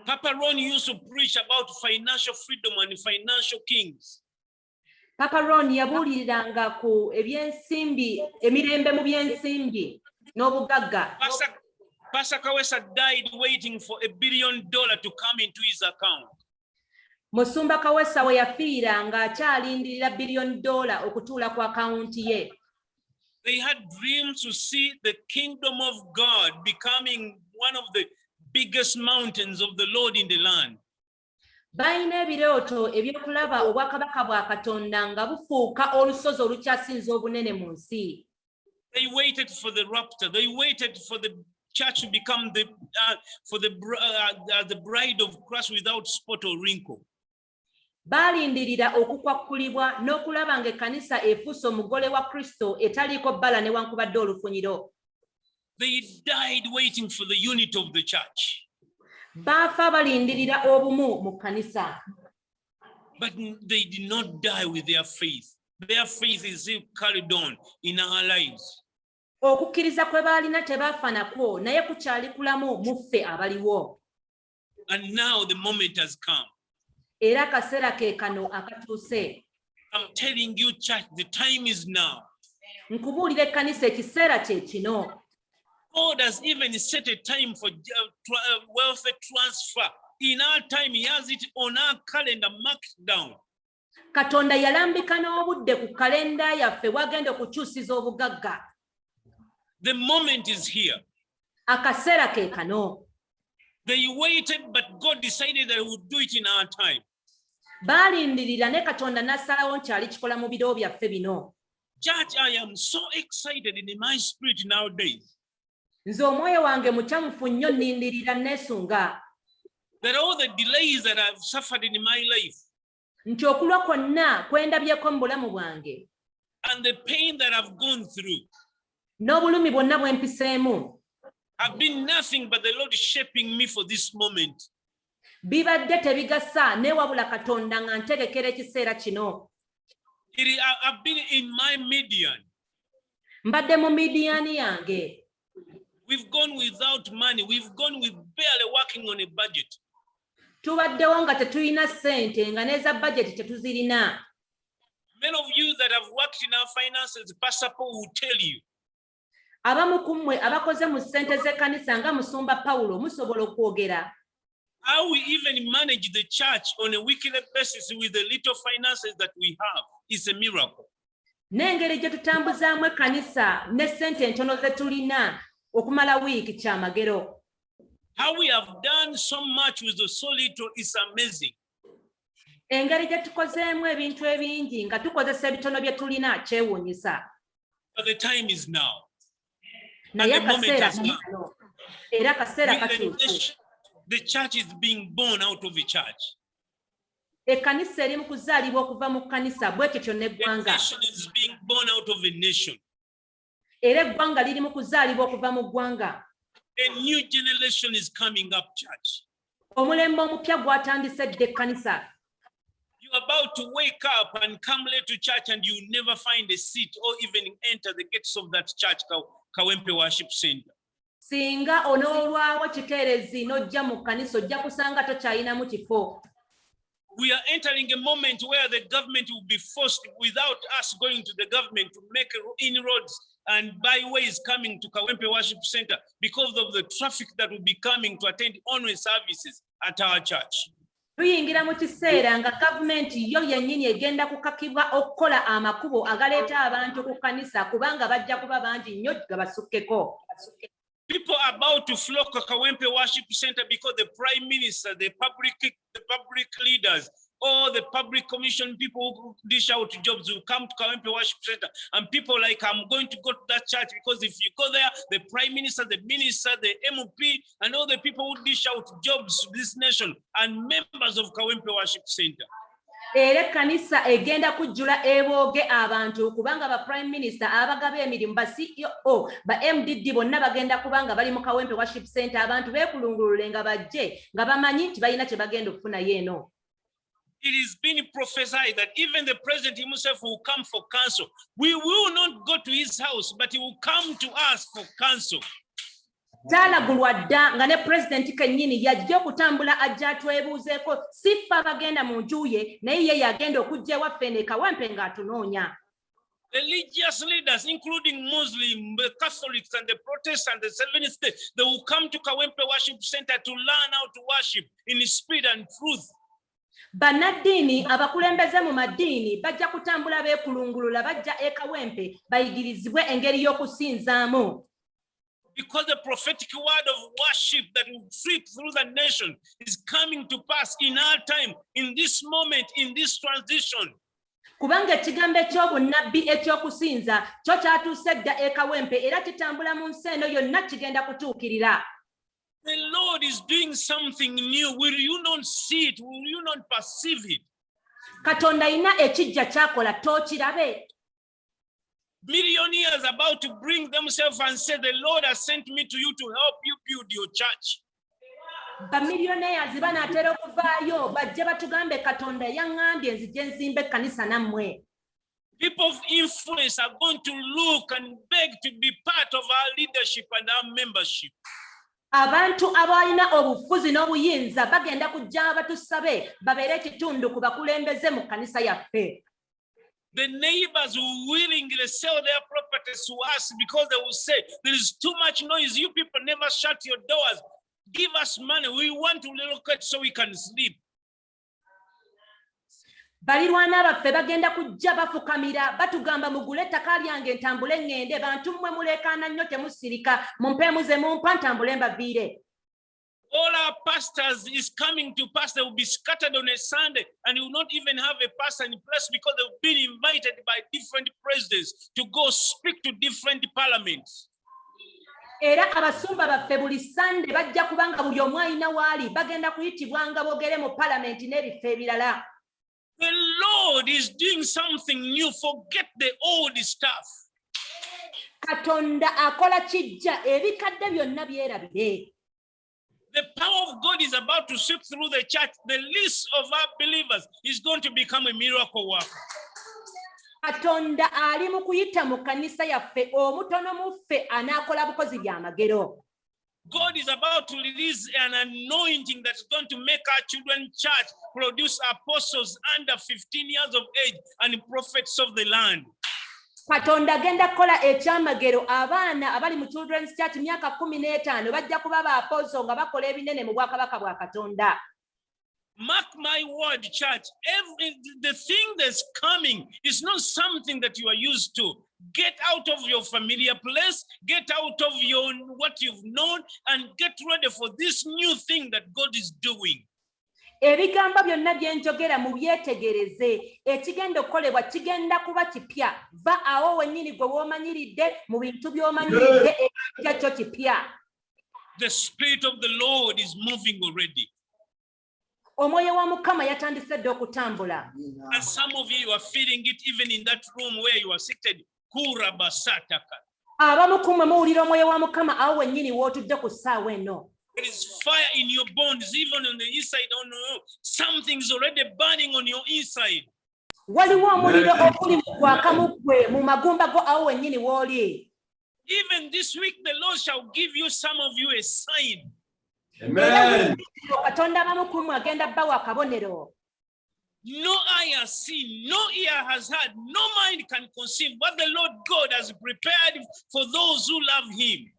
Papa Ron used to preach about financial freedom and financial kings. Papa Ron yabuuliriranga ku ebyensimbi, emirembe mu byensimbi n'obugagga. Pastor Kawesa died waiting for $1 billion to come into his account. Musumba Kaweesa we yafiira ng'akyalindirira $1 billion okutuula ku akawunti ye. They had dreams to see the kingdom of God becoming one of the biggest mountains of the Lord in the land. Balina ebirooto ebyokulaba obwakabaka bwa Katonda nga bufuuka olusozi olukyasinza obunene mu nsi. They waited for the rapture. They waited for the church to become the bride of Christ without spot or wrinkle. Balindirira okukwakkulibwa n'okulaba ng'ekkanisa efuuse omugole wa Kristo etaliiko bbala newankubadde olufunyiro. They died waiting for the unity of the church. Baafa balindirira obumu mu kkanisa. But they did not die with their faith. Their faith is still carried on in our lives. Okukkiriza kwe baalina tebaafa nakwo, naye kukyali kulamu mu ffe abaliwo. And now the moment has come. Era akaseera ke kano akatuuse. I'm telling you, church, the time is now. Nkubuulira ekkanisa ekiseera kye kino. God has even set a time for wealth transfer. In our time, he has it on our calendar marked down. Katonda yalambika n'obudde ku kalenda yaffe wagenda okukyusiza obugagga. The moment is here. Akaseera ke kano. They waited, but God decided that he would do it in our time. Baalindirira ne Katonda n'assalawo nti alikikola mu biro byaffe bino. Church, I am so excited in my spirit nowadays. Nze omwoyo wange mukyamufu nnyo nnindirira neesunga. That all the delays that I've suffered in my life, nti okulwa kwonna kwendabyeko mu bulamu bwange, and the pain that I've gone through, n'obulumi bwonna bwe mpiseemu, have been nothing but the Lord shaping me for this moment. Bibadde tebigasa neewabula Katonda nga ntegekera ekiseera kino. I've been in my Midian. Mbadde mu Midiani yange. We've gone without money. We've gone with barely working on a budget. Tubaddewo nga tetulina ssente nga n'eza budget tetuzirina. Many of you that have worked in our finances, Pastor Paul will tell you. Abamu ku mmwe abakoze mu ssente z'ekkanisa nga musumba Pawulo musobola okwogera. How we even manage the church on a weekly basis with the little finances that we have is a miracle. N'engeri gye tutambuzaamu ekkanisa ne ssente entono ze tulina okumala wiiki kyamagero. How we have done so much with the so little is amazing. Engeri gye tukozeemu ebintu ebingi nga tukozesa ebitono bye tulina kyewuunyisa. But the time is now. naye the moment akaseera has come. kano era akaseera katuuse The church is being born out of a church. ekkanisa eri mu kuzaalibwa okuva mu kkanisa bwe kityo A n'eggwanga nation is being born out of a nation. era eggwanga liri mu kuzaalibwa okuva mu ggwanga. A new generation is coming up, church. Omulembe omupya gwatandise dde ekkanisa. You're about to wake up and come late to church and you never find a seat or even enter the gates of that church, Kawempe Worship Center. Singa onoolwawo kikeerezi n'ojja mu kkanisa ojja kusanga tokyayinamu kifo. We are entering a moment where the government will be forced, without us going to the government, to make inroads and byways coming to Kawempe Worship Center because of the traffic that will be coming to attend online services at our church. Tuyingira mu kiseera nga gavumenti yo yennyini egenda kukakibwa okukola amakubo agaleeta abantu ku kkanisa kubanga bajja kuba bangi nnyo gabasukkeko. People are about to flock to Kawempe Worship Center because the Prime Minister, the public leaders, all the public commission people who dish out jobs will come to Kawempe Worship Center. And people like, I'm going to go to that church because if you go there, the Prime Minister, the Minister, the MOP, and all the people who dish out jobs to this nation and members of Kawempe Worship Center. Era ekkanisa egenda kujjula ebooge abantu kubanga ba Prime Minister abagaba emirimu ba CEO ba MDD bonna bagenda kubanga bali mu Kawempe Worship Center abantu beekulungulule nga bajje nga bamanyi nti balina kye bagenda okufunayo eno. It is being prophesied that even the president himself will come for counsel. We will not go to his house, but he will come to us for counsel. Kyalagulwa dda nga ne pulezidenti kennyini yajja okutambula ajja atwebuuzeeko si ffe abagenda mu nju ye naye ye yagenda okujja ewaffe ne Kawempe ng'atunoonya. Religious leaders, including Muslim, the Catholics, and the Protestants, the Seventh Day, they will come to Kawempe Worship Center to learn how to worship in spirit and truth. Bannaddiini abakulembeze mu maddiini bajja kutambula beekulungulula bajja e Kawempe bayigirizibwe engeri y'okusinzaamu. Because the prophetic word of worship that will sweep through the nation is coming to pass in our time, in this moment, in this transition. Kubanga ekigambo eky'obunnabbi eky'okusinza kyo kyatuuse dda e Kawempe era kitambula mu nsi eno yonna kigenda kutuukirira. The Lord is doing something new. Will you not see it? Will you not perceive it? Katonda alina ekijja ky'akola tookirabe. Millionaires about to bring themselves and say, the Lord has sent me to you to help you build your church. Bamillionaires banaatera okuvaayo bajje batugambe Katonda yaŋŋambye nzije nzimbe ekkanisa nammwe. People of influence are going to look and beg to be part of our leadership and our membership. Abantu abalina obufuzi n'obuyinza bagenda kujja batusabe babeere ekitundu ku bakulembeze mu kkanisa yaffe. The neighbors will willingly sell their properties to us because they will say, there is too much noise. You people never shut your doors. Give us money. We want to relocate so we can sleep. Balirwana baffe bagenda kujja bafukamira batugamba mugule ettaka lyange ntambule ngende bantu mmwe mulekaana nnyo temusirika mumpeemuze mumpa ntambule mbaviire. All our pastors is coming to pass. They will be scattered on a Sunday and you will not even have a pastor in place because they've been invited by different presidents to go speak to different parliaments. Era abasumba baffe buli Sunday bajja kubanga buli omu alina waali bagenda kuyitibwanga boogere mu palamenti n'ebifo ebirala. The Lord is doing something new. Forget the old stuff. Katonda akola kijja ebikadde byonna byerabire. The power of God is about to sweep through the church. The list of our believers is going to become a miracle worker. Katonda ali mu kuyita mu kkanisa yaffe omutono mu ffe anaakola bukozi by'amagero. God is about to release an anointing that's going to make our children church produce apostles under 15 years of age and prophets of the land. Katonda agenda kukola ekyamagero abaana abali mu children's church myaka 15 bajja kuba ba apostle nga bakola ebinene mu bwakabaka bwa Katonda. Mark my word, church. The thing that's coming is not something that you are used to. Get out of your familiar place, get out of your what you've known, and get ready for this new thing that God is doing. Ebigambo byonna bye njogera mu byetegereze, ekigenda okukolebwa kigenda kuba kipya. Va awo wennyini gwe w'omanyiridde mu bintu by'omanyiridde ekijja kyo kipya. The Spirit of the Lord is moving already. Omwoyo wa Mukama yatandise dde okutambula. And some of you are feeling it even in that room where you are seated. Kurabasataka. Abamu ku mmwe muwulira omwoyo wa Mukama awo wennyini w'otudde ku ssaawa eno. There is fire in your bones, even on the inside. Oh no, something is already burning on your inside. Waliwo omuliro oguli mu gwakamu ggwe mu magumba go awo wennyini w'oli. Even this week, the Lord shall give you, some of you, a sign. Amen. Katonda abamu ku mmwe agenda bbawa akabonero. No eye has seen, no ear has heard, no mind can conceive what the Lord God has prepared for those who love Him.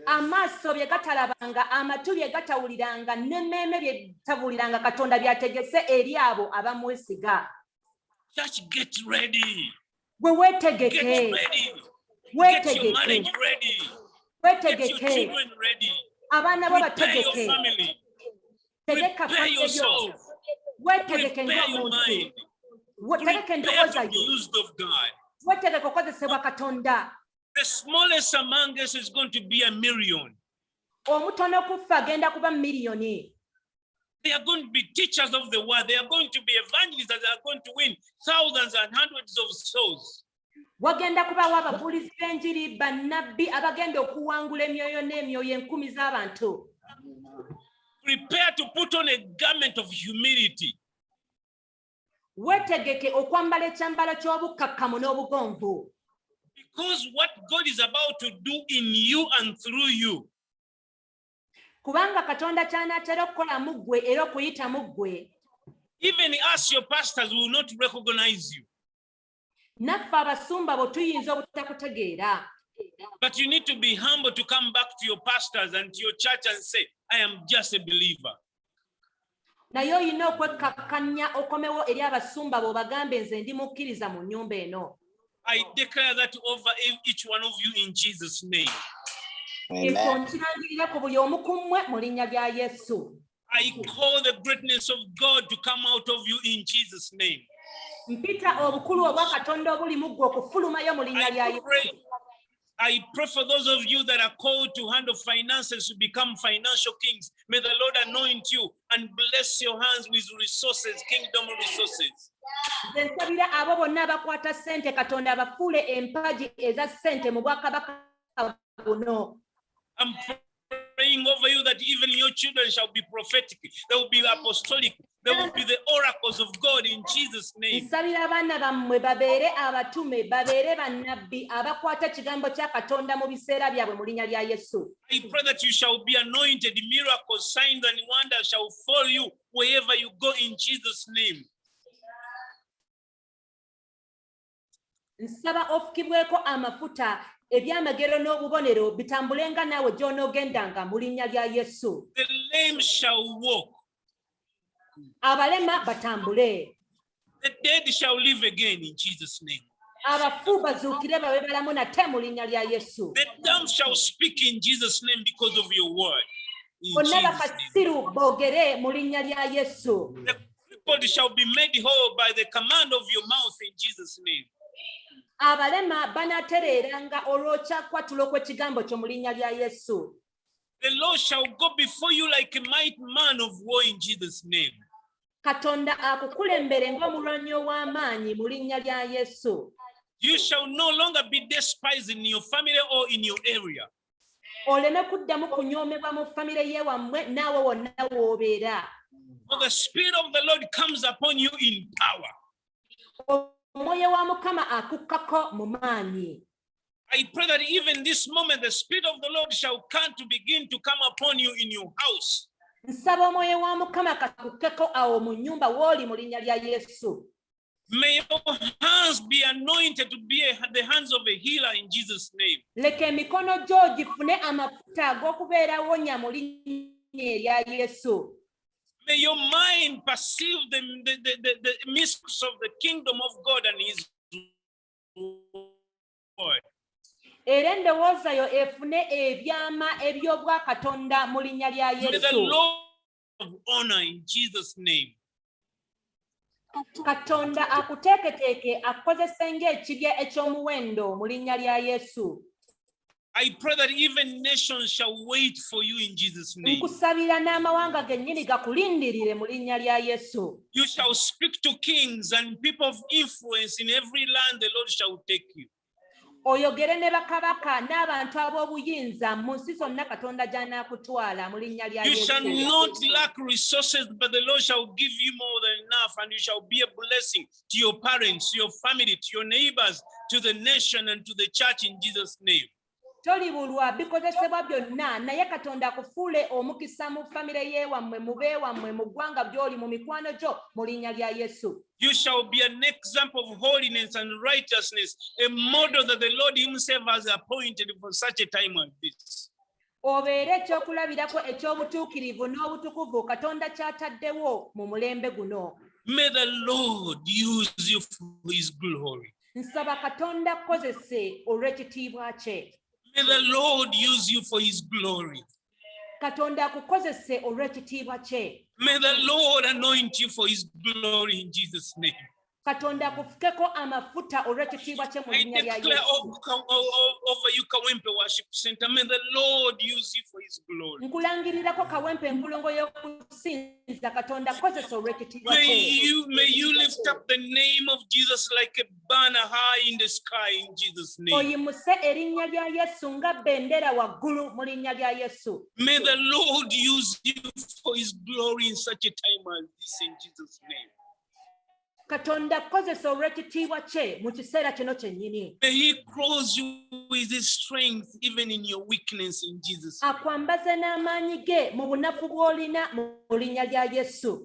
Amaaso bye gatalabanga, amatu bye gatawuliranga, n'emmeeme bye tawuliranga Katonda byategese eri abo abamwesiga. Church, get ready. Gwe weetegeke. Get ready. Get your marriage Weetegeke. ready. Get your Weetegeke. children ready. Abaana bo Prepare your bategeke. family. Tegeka Prepare family yo. yourself. Weetegeke Prepare your ng'omuntu. mind. Tegeka Prepare endowooza to be yo. used of God. Weetegeke okukozesebwa Katonda. The smallest among us is going to be 1 million. Omutono okufa agenda kuba miliyoni. They are going to be teachers of the word. They are going to be evangelists that are going to win thousands and hundreds of souls. Wagenda kubawo ababuulizi b'enjiri, bannabbi abagenda okuwangula emyoyo n'emyoyo enkumi z'abantu. Prepare to put on a garment of humility. Weetegeke okwambala ekyambalo ky'obukkakkamu n'obugonvu. Because what God is about to do in you and through you, Kubanga Katonda ky'anaatera okukola mu ggwe era okuyita mu ggwe, even us, your pastors, will not recognize you. naffe abasumba bo tuyinza obutakutegeera. But you need to be humble to come back to your pastors and to your church and say, I am just a believer. Naye olina okwekkakkanya okomewo eri abasumba bo bagambe nze ndi mukkiriza mu nnyumba eno. I declare that over each one of you in Jesus' name. Ekyo nkirangirira ku buli omu ku mmwe mu linnya lya Yesu. I call the greatness of God to come out of you in Jesus' name. Mpita obukulu obwa Katonda obuli mu ggwe okufulumayo mu linnya lya Yesu. I pray for those of you that are called to handle finances to become financial kings. May the Lord anoint you and bless your hands with resources, kingdom resources. Nze nsabira abo bonna abakwata ssente Katonda abafuule empagi eza ssente mu bwakabaka buno. I'm praying over you that even your children shall be prophetic. They will be apostolic. They will be the oracles of God in Jesus' name. Nsabira abaana bammwe babeere abatume, babeere bannabbi abakwata ekigambo kya Katonda mu biseera byabwe mu linnya lya Yesu. I pray that you shall be anointed. Miracles, signs, and wonders shall follow you wherever you go in Jesus' name. Nsaba ofukibweko amafuta ebyamagero n'obubonero bitambulenga naawe gy'onoogendanga mu linnya lya Yesu. The lame shall walk. Abalema batambule. The dead shall live again in Jesus' name. Abafu bazuukire babe balamu nate mu linnya lya Yesu. The dumb shall speak in Jesus' name because of your word. In Bonna Jesus' name. bakasiru boogere mu linnya lya Yesu. The crippled shall be made whole by the command of your mouth in Jesus' name. Abalema banaatereeranga olw'okyakwatula okw'ekigambo kyo mu linnya lya Yesu. The Lord shall go before you like a mighty man of war in Jesus' name. Katonda akukulembere ng'omulwanyi ow'amaanyi mu linnya lya Yesu. You shall no longer be despised in your family or in your area. Oleme kuddamu kunyoomebwa mu famire y'ewammwe naawe wonna w'obeera. For the Spirit of the Lord comes upon you in power. Omwoyo wa Mukama akukkako mu maanyi. I pray that even this moment the Spirit of the Lord shall come to begin to come upon you in your house. Nsaba omwoyo wa Mukama kakukkeko awo mu nnyumba w'oli mu linnya lya Yesu. May your hands be anointed to be the hands of a healer in Jesus' name. Leka emikono gyo gifune amafuta ag'okubeera awonya mu linnya erya Yesu. May your mind perceive the mysteries of the kingdom of God and His word. Era endowooza yo efune ebyama eby'obwa Katonda mu linnya lya May the Yesu. Lord honor in Jesus' name. Katonda akuteeketeeke akozese ng'ekibya eky'omuwendo mu linnya lya Yesu. I pray that even nations shall wait for you in Jesus' name. Nkusabira n'amawanga gennyini gakulindirire mu linnya lya Yesu. You shall speak to kings and people of influence in every land. The Lord shall take you. Oyogere ne bakabaka n'abantu ab'obuyinza mu nsi zonna Katonda gy'anaakutwala mu linnya lya You shall Yesu. not lack resources, but the Lord shall give you more than enough, and you shall be a blessing to your parents, to your family, to your neighbors, to the nation, and to the church in Jesus' name. Tolibulwa bikozesebwa byonna naye Katonda akufuule omukisa mu famire y'ewammwe mu beewammwe mu ggwanga by'oli mu mikwano gyo mu linnya lya Yesu. You shall be an example of holiness and righteousness, a model that the Lord himself has appointed for such a time as this. Obeere ekyokulabirako eky'obutuukirivu n'obutukuvu Katonda ky'ataddewo mu mulembe guno. May the Lord use you for his glory. Nsaba Katonda akozese olw'ekitiibwa kye. May the Lord use you for his glory. Katonda akukozese olw'ekitiibwa kye. May the Lord anoint you for his glory in Jesus' name. Katonda akufukeko amafuta olw'ekitiibwa kye mu I linnya lya declare Yesu. over you, Kawempe Worship Center. May the Lord use you for his glory. Nkulangirirako Kawempe empulongo y'okusinza Katonda akozese olw'ekitiibwa kye. May you lift up the name of Jesus like a banner high in the sky in Jesus' name. Oyimuse erinnya lya Yesu nga bendera waggulu mu linnya lya Yesu. May the Lord use you for his glory in such a time as this in Jesus' name. Katonda akozese olw'ekitiibwa kye mu kiseera kino kyennyini. May he clothe you with his strength even in your weakness in Jesus' name. Akwambaze n'amaanyi ge mu bunafu bw'olina mu linnya lya Yesu.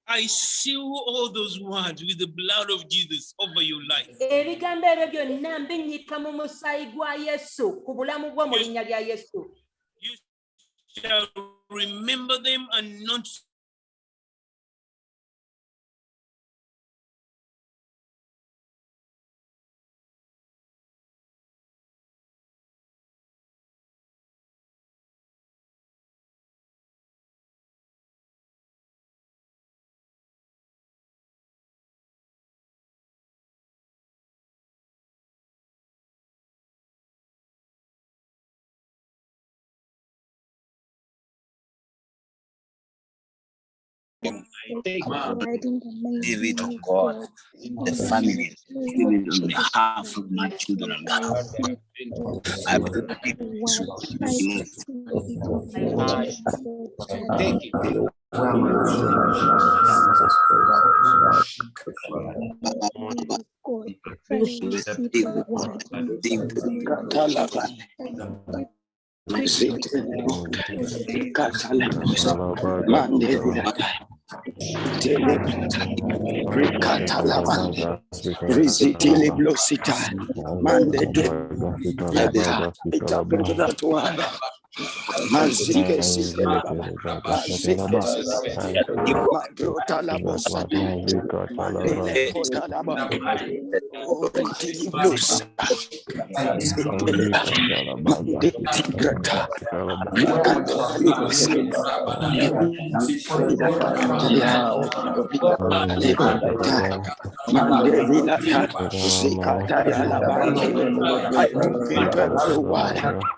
I seal all those words with the blood of Jesus over your life. Ebigambo ebyo byonna mbinnyika mu musaayi gwa Yesu ku bulamu bwo mu linnya lya Yesu. You shall remember them and not David of God, the family, even on behalf of my children and God. I pray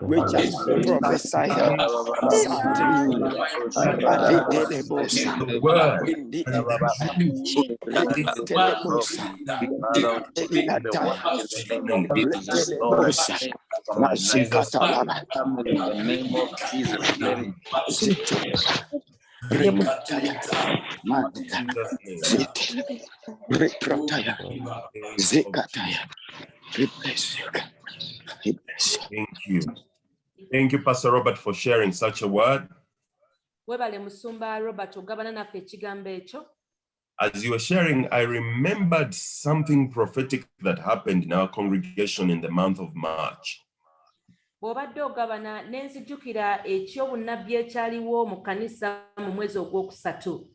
which has prophesied Thank you. Thank you, Pastor Robert, for sharing such a word. Webale Musumba Robert ogabana naffe ekigambo ekyo. As you were sharing, I remembered something prophetic that happened in our congregation in the month of March. Bw'obadde ogabana ne nzijukira ekyobunnabbi ekyaliwo mu kanisa mu mwezi ogwokusatu.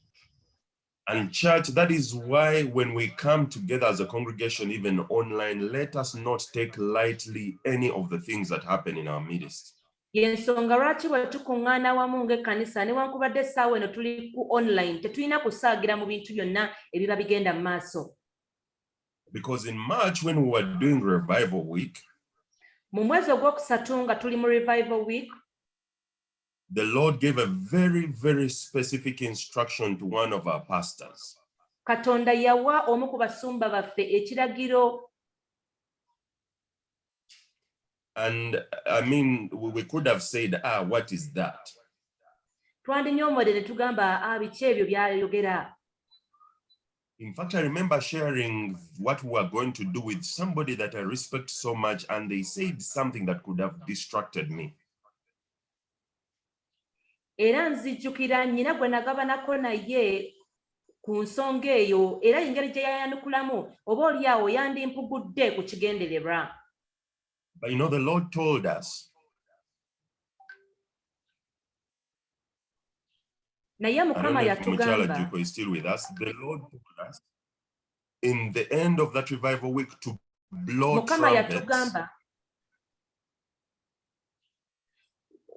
And church, that is why when we come together as a congregation, even online, let us not take lightly any of the things that happen in our midst. Yensonga lwaki bwe tukuŋŋaana wamu ng'ekkanisa newankubadde essaawa eno tuli ku online tetulina kusaagira mu bintu byonna ebiba bigenda mu maaso. Because in March, when we were doing Revival Week, Mu mwezi ogwokusatu nga tuli mu Revival Week, the Lord gave a very, very specific instruction to one of our pastors. Katonda yawa omu ku basumba baffe ekiragiro. And I mean, we could have said, what is that? Twandinyoomodde ne tugamba biki ebyo by'ayogera. In fact, I remember sharing what we were going to do with somebody that I respect so much, and they said something that could have distracted me. Era nzijjukira nnyina gwe nagabanako naye ku nsonga eyo era engeri gye yayanukulamu oba oliawo yandimpugudde ku kigendererwa. But you know, the Lord told us, Naye I don't Mukama know if Muchala yatugamba, Jiko is still with us, the Lord told us in the end of that revival week to blow Mukama trumpets. yatugamba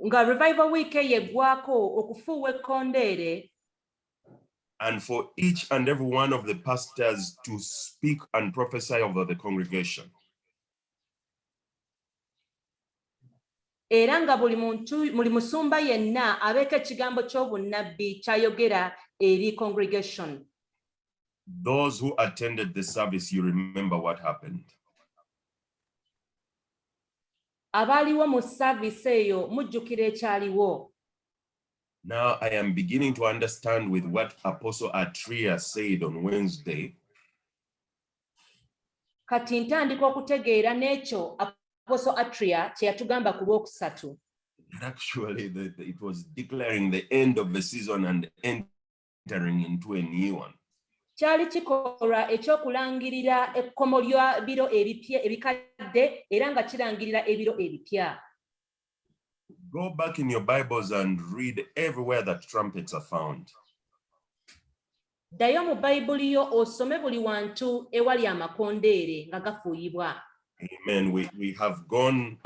nga Revival Week yeggwako okufuuwa ekkondeere, And for each and every one of the pastors to speak and prophesy over the congregation. era nga buli musumba yenna abeeko ekigambo ky'obunnabbi ky'ayogera eri congregation. Those who attended the service, you remember what happened. Abaaliwo mu service eyo mujjukira ekyaliwo. Now I am beginning to understand with what Apostle Atria said on Wednesday. Kati ntandika okutegeera n'ekyo Apostle Atria kye yatugamba ku Lwokusatu. Actually, it was declaring the end of the season and entering into a new one. Kyali kikolwa ekyokulangirira ekkomo lya biro ebikadde era nga kirangirira ebiro ebipya. Go back in your Bibles and read everywhere that trumpets are found. Ddayo mu Bayibuli yo osome buli wantu ewali amakondeere nga gafuuyibwa. Amen. We have gone